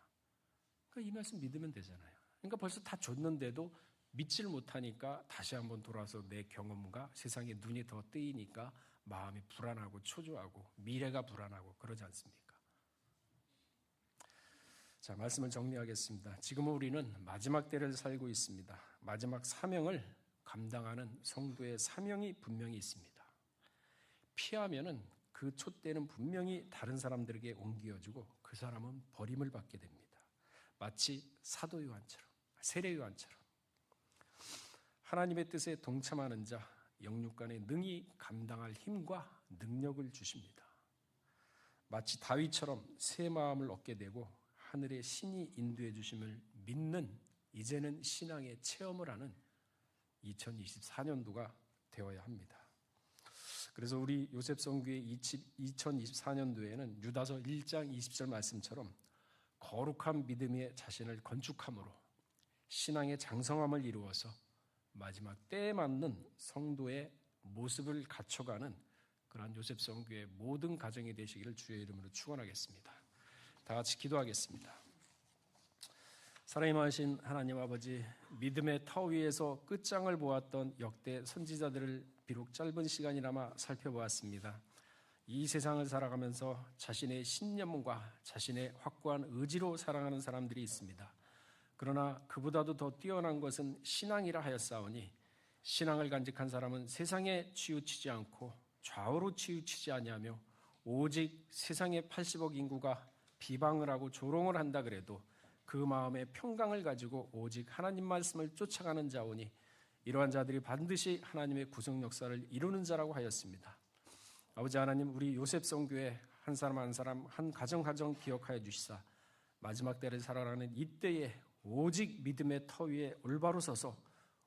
그러니까 이 말씀 믿으면 되잖아요. 그러니까 벌써 다 줬는데도 믿지를 못하니까 다시 한번 돌아서 내 경험과 세상에 눈이 더 뜨이니까 마음이 불안하고 초조하고 미래가 불안하고 그러지 않습니까? 자, 말씀을 정리하겠습니다. 지금은 우리는 마지막 때를 살고 있습니다. 마지막 사명을 감당하는 성도의 사명이 분명히 있습니다. 피하면은 그 촛대는 분명히 다른 사람들에게 옮겨지고 그 사람은 버림을 받게 됩니다. 마치 사도 요한처럼, 세례 요한처럼 하나님의 뜻에 동참하는 자, 영육간에 능히 감당할 힘과 능력을 주십니다. 마치 다윗처럼 새 마음을 얻게 되고 하늘의 신이 인도해 주심을 믿는 이제는 신앙의 체험을 하는 2024년도가 되어야 합니다. 그래서 우리 요셉 성교의 2024년도에는 유다서 1장 20절 말씀처럼 거룩한 믿음의 자신을 건축함으로 신앙의 장성함을 이루어서 마지막 때에 맞는 성도의 모습을 갖춰가는 그러한 요셉 성교의 모든 가정이 되시기를 주의 이름으로 축원하겠습니다. 다 같이 기도하겠습니다. 살아임하신 하나님 아버지, 믿음의 터 위에서 끝장을 보았던 역대 선지자들을 비록 짧은 시간이나마 살펴보았습니다. 이 세상을 살아가면서 자신의 신념과 자신의 확고한 의지로 살아가는 사람들이 있습니다. 그러나 그보다도 더 뛰어난 것은 신앙이라 하였사오니 신앙을 간직한 사람은 세상에 치우치지 않고 좌우로 치우치지 아니하며 오직 세상의 80억 인구가 비방을 하고 조롱을 한다 그래도 그 마음의 평강을 가지고 오직 하나님 말씀을 쫓아가는 자오니 이러한 자들이 반드시 하나님의 구속 역사를 이루는 자라고 하였습니다. 아버지 하나님, 우리 요셉 성교회 한 사람 한 사람 한 가정 기억하여 주시사 마지막 때를 살아가는 이때에 오직 믿음의 터 위에 올바로 서서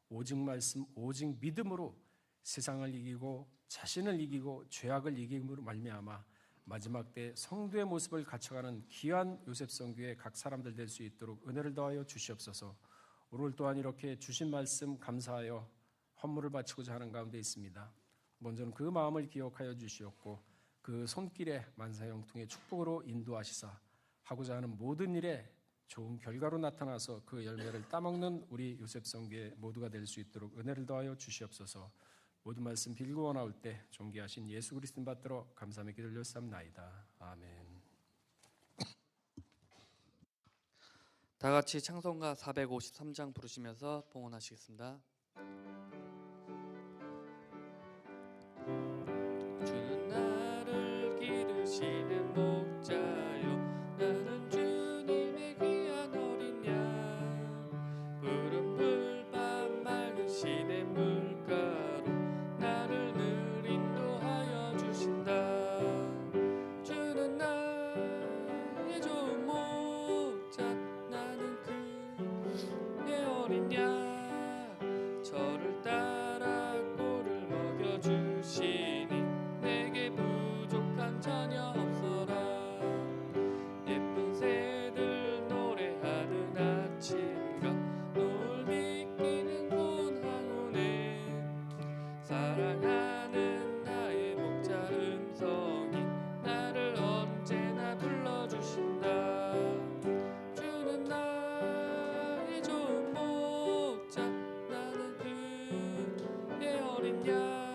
오직 말씀 오직 믿음으로 세상을 이기고 자신을 이기고 죄악을 이김으로 말미암아 마지막 때 성도의 모습을 갖춰가는 귀한 요셉 성교의 각 사람들 될 수 있도록 은혜를 더하여 주시옵소서. 오늘 또한 이렇게 주신 말씀 감사하여 헌물을 바치고자 하는 가운데 있습니다. 먼저는 그 마음을 기억하여 주시옵고 그 손길에 만사형통의 축복으로 인도하시사 하고자 하는 모든 일에 좋은 결과로 나타나서 그 열매를 따먹는 우리 요셉 성교회 모두가 될 수 있도록 은혜를 더하여 주시옵소서. 모든 말씀 빌고 원하올 때 존귀하신 예수 그리스도 받들어 감사함의 기도를 올렸사옵나이다. 아멘. 다 같이 찬송가 453장 부르시면서 봉헌하시겠습니다. 주는 나를 기르시는 목자요, 나는 주님의 귀한 어린 양. 푸른 풀밭 맑은 시냇 물가로 나를 늘 인도하여 주신다. 주는 나의 좋은 목자, 나는 그의 어린 양. 저를 따라 꼴을 먹여주시니 내게 부족한 전혀 없어라. 예쁜 새들 노래하는 아침과 노을 비끼는 고운 황혼에 사랑하는 나의 목자 음성이 나를 언제나 불러주신다. 주는 나의 좋은 목자, 나는 그의 어린 양.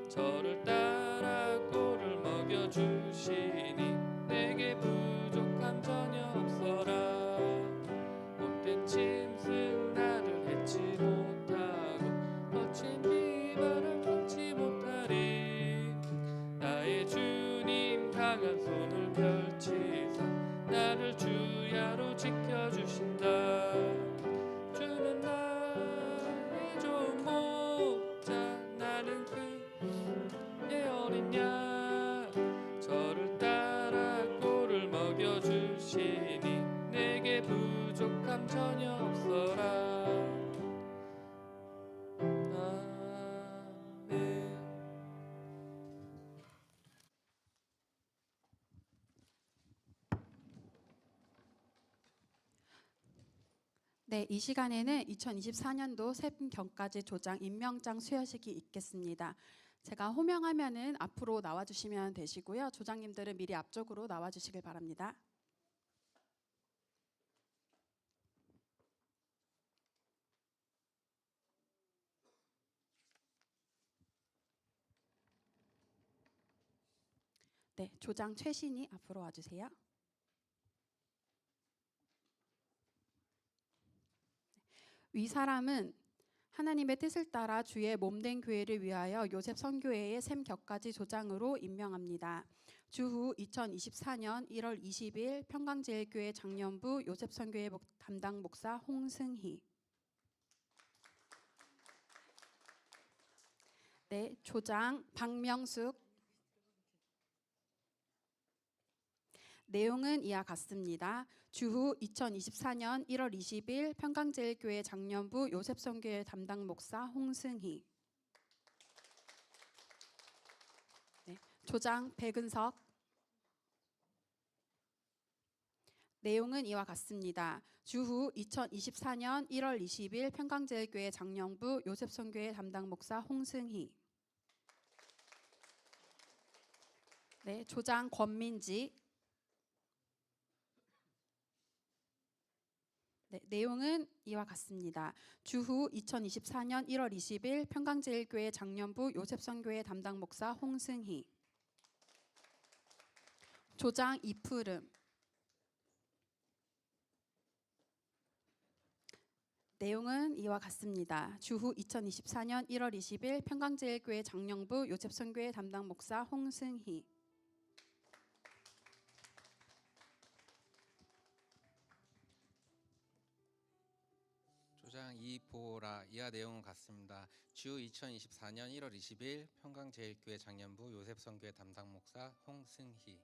저를 따라 꼴을 먹여주시니 내게 부족함 전혀 없어라. 못된 짐승 나를 해치 못하고 거친 비바람 끊지 못하리. 나의 주님 강한 손을 펼치사 나를 주야로 지켜주신다. 주는 나의 좋은 목자, 나는 그의 어린 양. 저를 따라 꼴을 먹여주시니 내게 부족함 전혀 없어라. 아멘. 네, 이 시간에는 2024년도 샘경까지 조장 임명장 수여식이 있겠습니다. 제가 호명하면은 앞으로 나와주시면 되시고요. 조장님들은 미리 앞쪽으로 나와주시길 바랍니다. 네, 조장 최신이 앞으로 와주세요. 위 사람은 하나님의 뜻을 따라 주의 몸된 교회를 위하여 요셉 선교회의 샘격가지 조장으로 임명합니다. 주후 2024년 1월 20일 평강제일교회 장년부 요셉 선교회 담당 목사 홍승희. 네, 조장 박명숙. 내용은 이와 같습니다. 주후 2024년 1월 20일 평강제일교회 장년부 요셉선교회 담당 목사 홍승희. 네, 조장 백은석. 내용은 이와 같습니다. 주후 2024년 1월 20일 평강제일교회 장년부 요셉선교회 담당 목사 홍승희. 네, 조장 권민지. 네, 내용은 이와 같습니다. 주후 2024년 1월 20일 평강제일교회 장년부 요셉선교회 담당 목사 홍승희. 조장 이푸름. 내용은 이와 같습니다. 주후 2024년 1월 20일 평강제일교회 장년부 요셉선교회 담당 목사 홍승희. 조장 이보라. 이하 내용은 같습니다. 주 2024년 1월 20일 평강제일교회 장년부 요셉선교회 담당 목사 홍승희.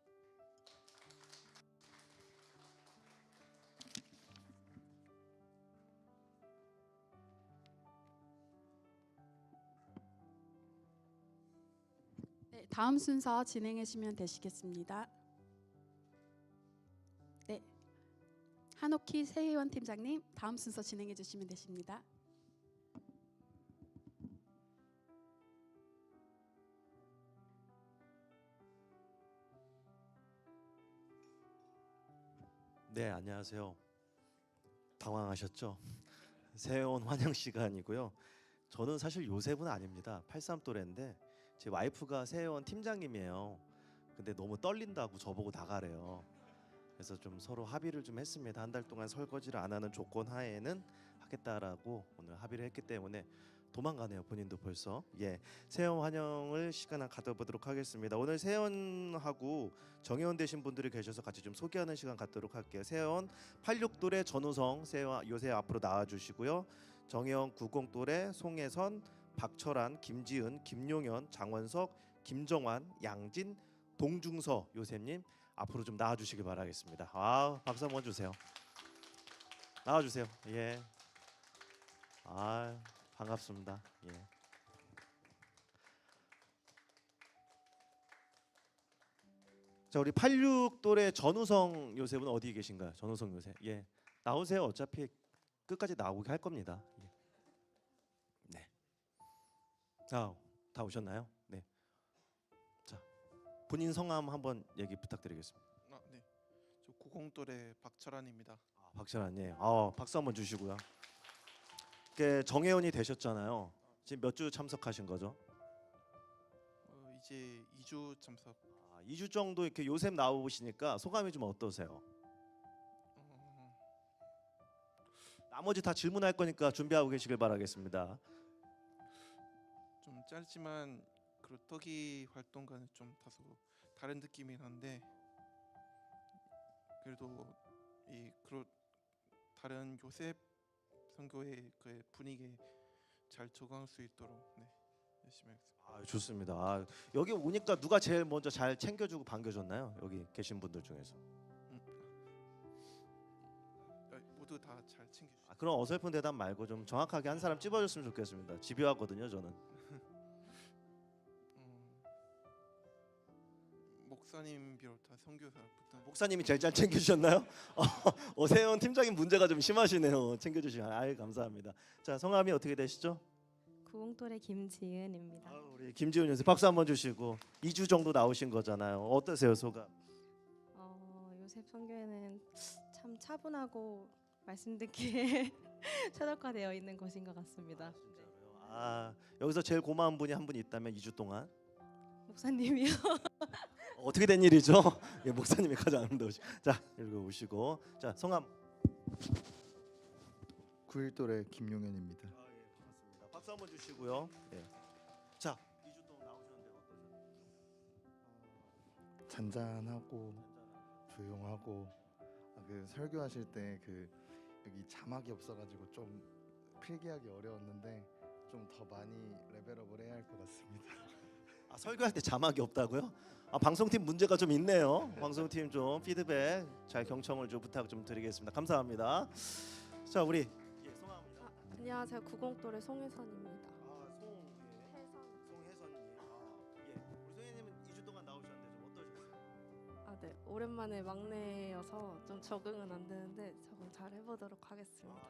네, 다음 순서 진행해 주시면 되시겠습니다. 네, 한옥희 세의원 팀장님, 다음 순서 진행해 주시면 되십니다. 네, 안녕하세요. 당황하셨죠? 새해원 환영 시간이고요. 저는 사실 요셉은 아닙니다. 83 또래인데 제 와이프가 새해원 팀장님이에요. 근데 너무 떨린다고 저보고 나가래요. 그래서 좀 서로 합의를 좀 했습니다. 한 달 동안 설거지를 안 하는 조건 하에는 하겠다라고 오늘 합의를 했기 때문에 도망가네요. 본인도 벌써. 예, 새해원 환영을 시간을 가져보도록 하겠습니다. 오늘 새해원하고 정회원 되신 분들이 계셔서 같이 좀 소개하는 시간 갖도록 할게요. 새해원 86돌의 전우성 새해원 요새 앞으로 나와주시고요. 정회원 90돌의 송혜선, 박철환, 김지은, 김용현, 장원석, 김정환, 양진, 동중서 요셉님 앞으로 좀 나와주시기 바라겠습니다. 아, 박수 한번 주세요. 나와주세요. 예. 아, 반갑습니다. 예. 자, 우리 86돌의 전우성 요셉은 어디 계신가요? 전우성 요셉. 예. 나오세요. 어차피 끝까지 나오게 할 겁니다. 예. 네. 아, 다 오셨나요? 네. 자, 본인 성함 한번 얘기 부탁드리겠습니다. 네. 저 90돌의 박철환입니다. 박철환 님, 박수 한번 주시고요. 정회원이 되셨잖아요. 지금 몇 주 참석하신 거죠? 이제 2주 참석. 2주 정도 이렇게 요셉 나오시니까 소감이 좀 어떠세요? 나머지 다 질문할 거니까 준비하고 계시길 바라겠습니다. 좀 짧지만 그루터기 활동과는 좀 다소 다른 느낌이긴 한데 그래도 이 다른 요셉 선교의 그 분위기에 잘 적응할 수 있도록 열심히 하겠습니다. 좋습니다. 여기 오니까 누가 제일 먼저 잘 챙겨주고 반겨줬나요? 여기 계신 분들 중에서. 모두 다 잘 챙겨주세요. 그럼 어설픈 대답 말고 좀 정확하게 한 사람 찝어줬으면 좋겠습니다. 집요하거든요, 저는. 목사님 비롯한 선교사부터 목사님이 제일 잘 챙겨주셨나요? 새해원 팀장님 문제가 좀 심하시네요. 챙겨주시면 아유 감사합니다. 자, 성함이 어떻게 되시죠? 90돌의 김지은입니다. 우리 김지훈 선생 박수 한번 주시고 2주 정도 나오신 거잖아요. 어떠세요, 소감? 요셉 선교회는 참 차분하고 말씀 듣기에 최적화되어 있는 곳인 것 같습니다. 여기서 제일 고마운 분이 한 분 있다면 2주 동안 목사님이요. 어떻게 된 일이죠? 예, 목사님이 가장 아름다우시. 자, 이리로 오시고. 자, 성함. 91돌의 김용현입니다. 반갑습니다. 박수 한번 주시고요. 예. 자, 2주 동안 나오셨는데 어떠셨나요? 잔잔하고 조용하고 그 설교하실 때 여기 자막이 없어가지고 좀 필기하기 어려웠는데 좀 더 많이 레벨업을 해야 할 것 같습니다. 설교할 때 자막이 없다고요? 방송팀 문제가 좀 있네요. 방송팀 좀 피드백 잘 경청을 좀 부탁 좀 드리겠습니다. 감사합니다. 자, 우리 성함입니다. 안녕하세요. 90돌의 송혜선입니다. 송혜선님. 우리 송혜님은 2주 동안 나오셨는데 좀 어떠셨어요? 네. 오랜만에 막내여서 좀 적응은 안 되는데 적응 잘 해보도록 하겠습니다.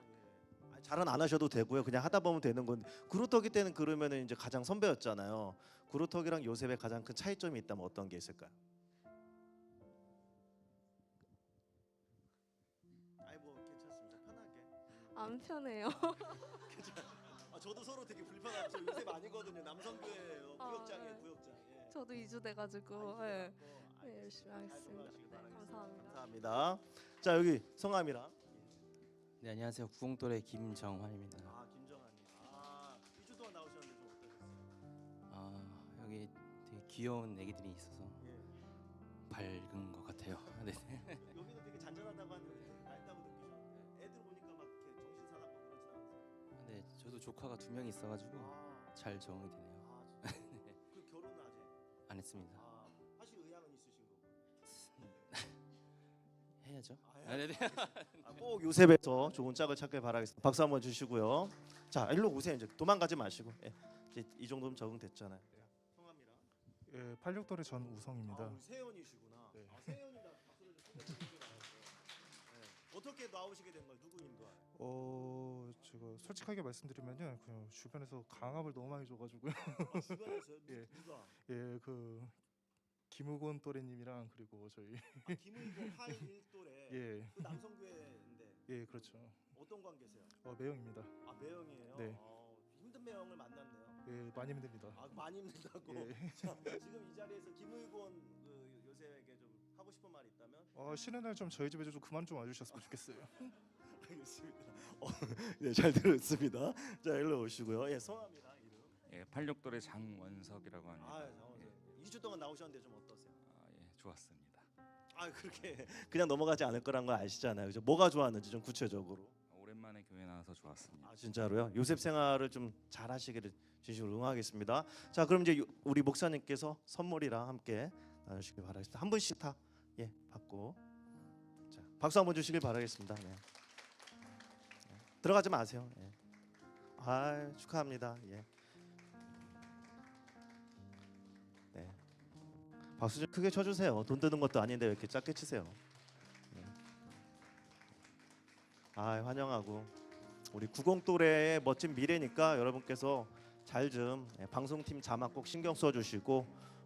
잘은 안 하셔도 되고요. 그냥 하다 보면 되는 건데 그루터기 때는 그러면은 이제 가장 선배였잖아요. 그루터기랑 요셉의 가장 큰 차이점이 있다면 어떤 게 있을까요? 괜찮습니다. 편하게. 안 편해요. 저도 서로 되게 불편하고 저 요셉 아니거든요. 남성교회예요. 구역장이에요, 네. 구역장. 예. 저도 2주 돼가지고 열심히 하겠습니다. 감사합니다. 감사합니다. 자, 여기 성함이랑. 네, 안녕하세요. 90돌의 김정환입니다. 김정환님. 2주 동안 나오셨는데 좀 어떠셨어요? 여기 되게 귀여운 애기들이 있어서 예. 밝은 것 같아요. 네. 여기는 되게 잔잔하다고 하는데 되게 맑다고 느끼셨는데 애들 보니까 막 이렇게 정신 사납고 그러진 않으세요? 네, 저도 조카가 2명 있어가지고 잘 적응이 되네요. 그 결혼은 아직 안 했습니다. 하실 의향은 있으신 거고. 해야죠. 네네. 꼭 요셉에서 좋은 짝을 찾길 바라겠습니다. 박수 한번 주시고요. 자, 일로 오세요. 이제 도망가지 마시고. 예. 이제 이 정도면 적응됐잖아요. 성함이랑. 예, 86돌의 전우성입니다. 우리 세연이시구나. 네. 세연이다. 박수를 좀 쳐주시기 바랍니다. 어떻게 나오시게 된 거예요? 누구 인도하에? 제가 솔직하게 말씀드리면요, 그냥 주변에서 강압을 너무 많이 줘가지고요. 주변에서요? 예. 누가? 예, 김우곤 또래님이랑 그리고 저희 김우곤 하인 1돌에 예, 그 남성교회인데. 예, 그렇죠. 어떤 관계세요? 매형입니다. 아 매형이에요. 네. 힘든 매형을 만났네요. 예, 많이 힘듭니다. 아 많이 힘들다고. 예. 자, 지금 이 자리에서 김의곤 요셉에게 좀 하고 싶은 말 있다면? 쉬는 날 좀 저희 집에 좀 그만 좀 와주셨으면 좋겠어요. 알겠습니다. 네, 잘 들었습니다. 자, 일로 오시고요. 예, 성함이랑 이름. 예, 86돌의 장원석이라고 합니다. 아, 장원석. 2주 동안 나오셨는데 좀 어떠세요? 예, 좋았습니다. 아, 그렇게 그냥 넘어가지 않을 거란 거 아시잖아요. 그죠? 뭐가 좋았는지 좀 구체적으로. 오랜만에 교회 나와서 좋았습니다. 아, 진짜로요? 요셉 생활을 좀 잘하시기를 진심으로 응원하겠습니다. 자, 그럼 이제 우리 목사님께서 선물이랑 함께 나누시길 바라겠습니다. 한 분씩 다 받고. 자, 박수 한번 주시길 바라겠습니다. 네. 들어가지 마세요. 예. 아, 축하합니다. 예. 네. 박수 좀 크게 쳐주세요. 돈 드는 것도 아닌데 왜 이렇게 작게 치세요? 아, 환영하고 우리 90 또래의 멋진 미래니까 여러분께서 잘 좀 방송팀 자막 꼭 신경 써주시고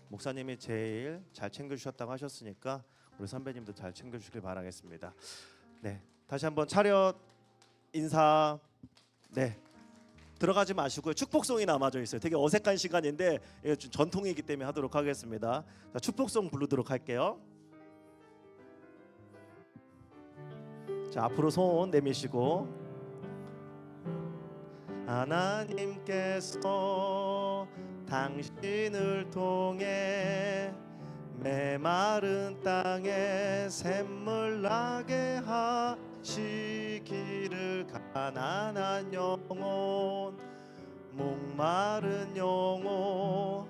목사님이 제일 잘 챙겨주셨다고 하셨으니까 우리 선배님도 잘 챙겨주시길 바라겠습니다. 네, 다시 한번 차렷 인사. 네, 들어가지 마시고요. 축복송이 남아져 있어요. 되게 어색한 시간인데 이게 좀 전통이기 때문에 하도록 하겠습니다. 자, 축복송 부르도록 할게요. 자, 앞으로 손 내미시고 하나님께서 당신을 통해 메마른 땅에 샘물 나게 하시기를 가난한 영혼 목마른 영혼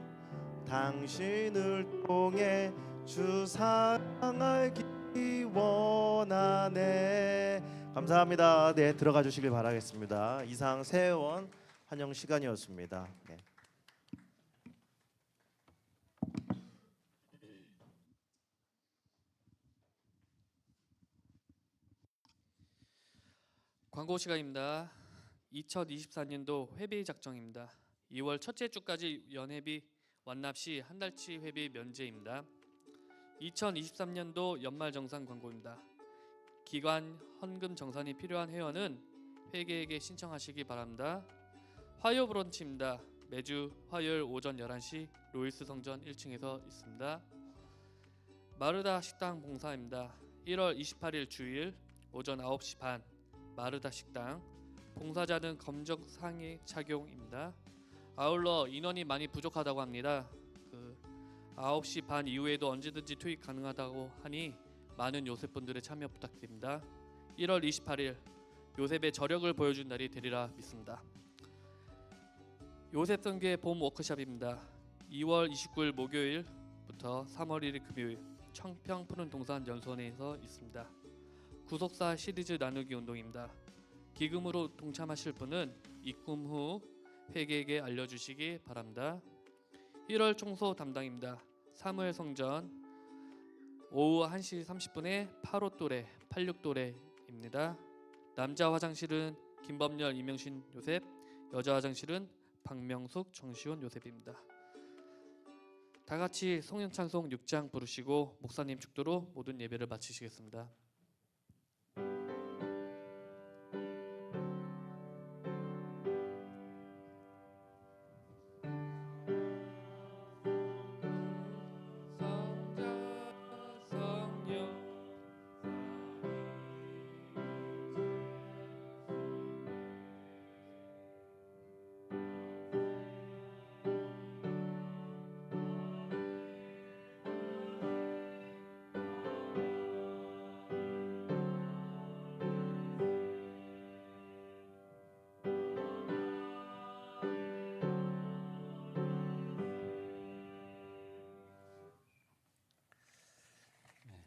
당신을 통해 주 사랑하기 원하네. 감사합니다. 네, 들어가 주시길 바라겠습니다. 이상 새해원 환영 시간이었습니다. 네. 광고 시간입니다. 2024년도 회비 작정입니다. 2월 첫째 주까지 연회비 완납 시 한 달치 회비 면제입니다. 2023년도 연말정산 광고입니다. 기관 헌금 정산이 필요한 회원은 회계에게 신청하시기 바랍니다. 화요 브런치입니다. 매주 화요일 오전 11시 로이스 성전 1층에서 있습니다. 마르다 식당 봉사입니다. 1월 28일 주일 오전 9시 반 마르다 식당 봉사자는 검정 상의 착용입니다. 아울러 인원이 많이 부족하다고 합니다. 9시 반 이후에도 언제든지 투입 가능하다고 하니 많은 요셉분들의 참여 부탁드립니다. 1월 28일 요셉의 저력을 보여준 날이 되리라 믿습니다. 요셉 선교의 봄 워크숍입니다. 2월 29일 목요일부터 3월 1일 금요일 청평 푸른 동산 연수원에서 있습니다. 구속사 시리즈 나누기 운동입니다. 기금으로 동참하실 분은 입금 후 회계에게 알려주시기 바랍니다. 1월 청소 담당입니다. 사무엘 성전 오후 1시 30분에 85또래, 86또래입니다. 남자 화장실은 김범열, 이명신 요셉, 여자 화장실은 박명숙, 정시훈 요셉입니다. 다 같이 송년찬송 6장 부르시고 목사님 축도로 모든 예배를 마치시겠습니다.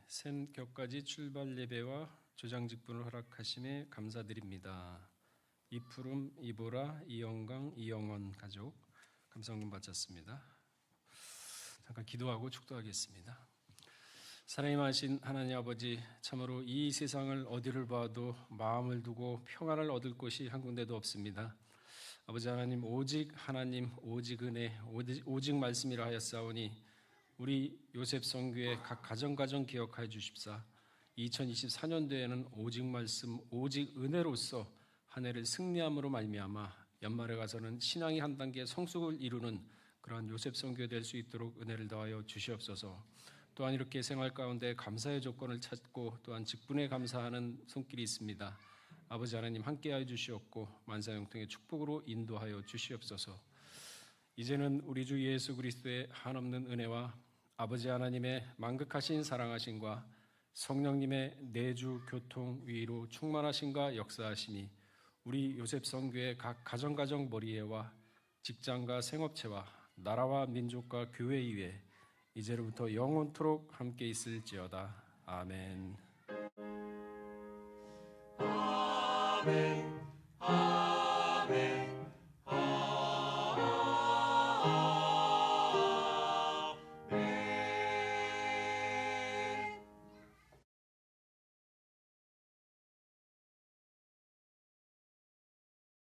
샘격까지 출발 예배와 조장 직분을 허락하심에 감사드립니다. 이푸름, 이보라, 이영강, 이영원 가족 감사헌금 바쳤습니다. 잠깐 기도하고 축도하겠습니다. 사랑하신 하나님 아버지, 참으로 이 세상을 어디를 봐도 마음을 두고 평안을 얻을 곳이 한 군데도 없습니다. 아버지 하나님, 오직 하나님, 오직 은혜, 오직 말씀이라 하였사오니 우리 요셉 선교의 각 가정 기억하여 주십사. 2024년도에는 오직 말씀, 오직 은혜로서 한 해를 승리함으로 말미암아 연말에 가서는 신앙이 한 단계 성숙을 이루는 그러한 요셉 선교 될 수 있도록 은혜를 더하여 주시옵소서. 또한 이렇게 생활 가운데 감사의 조건을 찾고 또한 직분에 감사하는 손길이 있습니다. 아버지 하나님 함께하여 주시옵고 만사형통의 축복으로 인도하여 주시옵소서. 이제는 우리 주 예수 그리스도의 한없는 은혜와 아버지 하나님의 만극하신 사랑하심과 성령님의 내주 교통 위로 충만하심과 역사하심이 우리 요셉 선교의 각 가정 머리에와 직장과 생업체와 나라와 민족과 교회 위에 이제로부터 영원토록 함께 있을지어다. 아멘. 아멘. 아멘.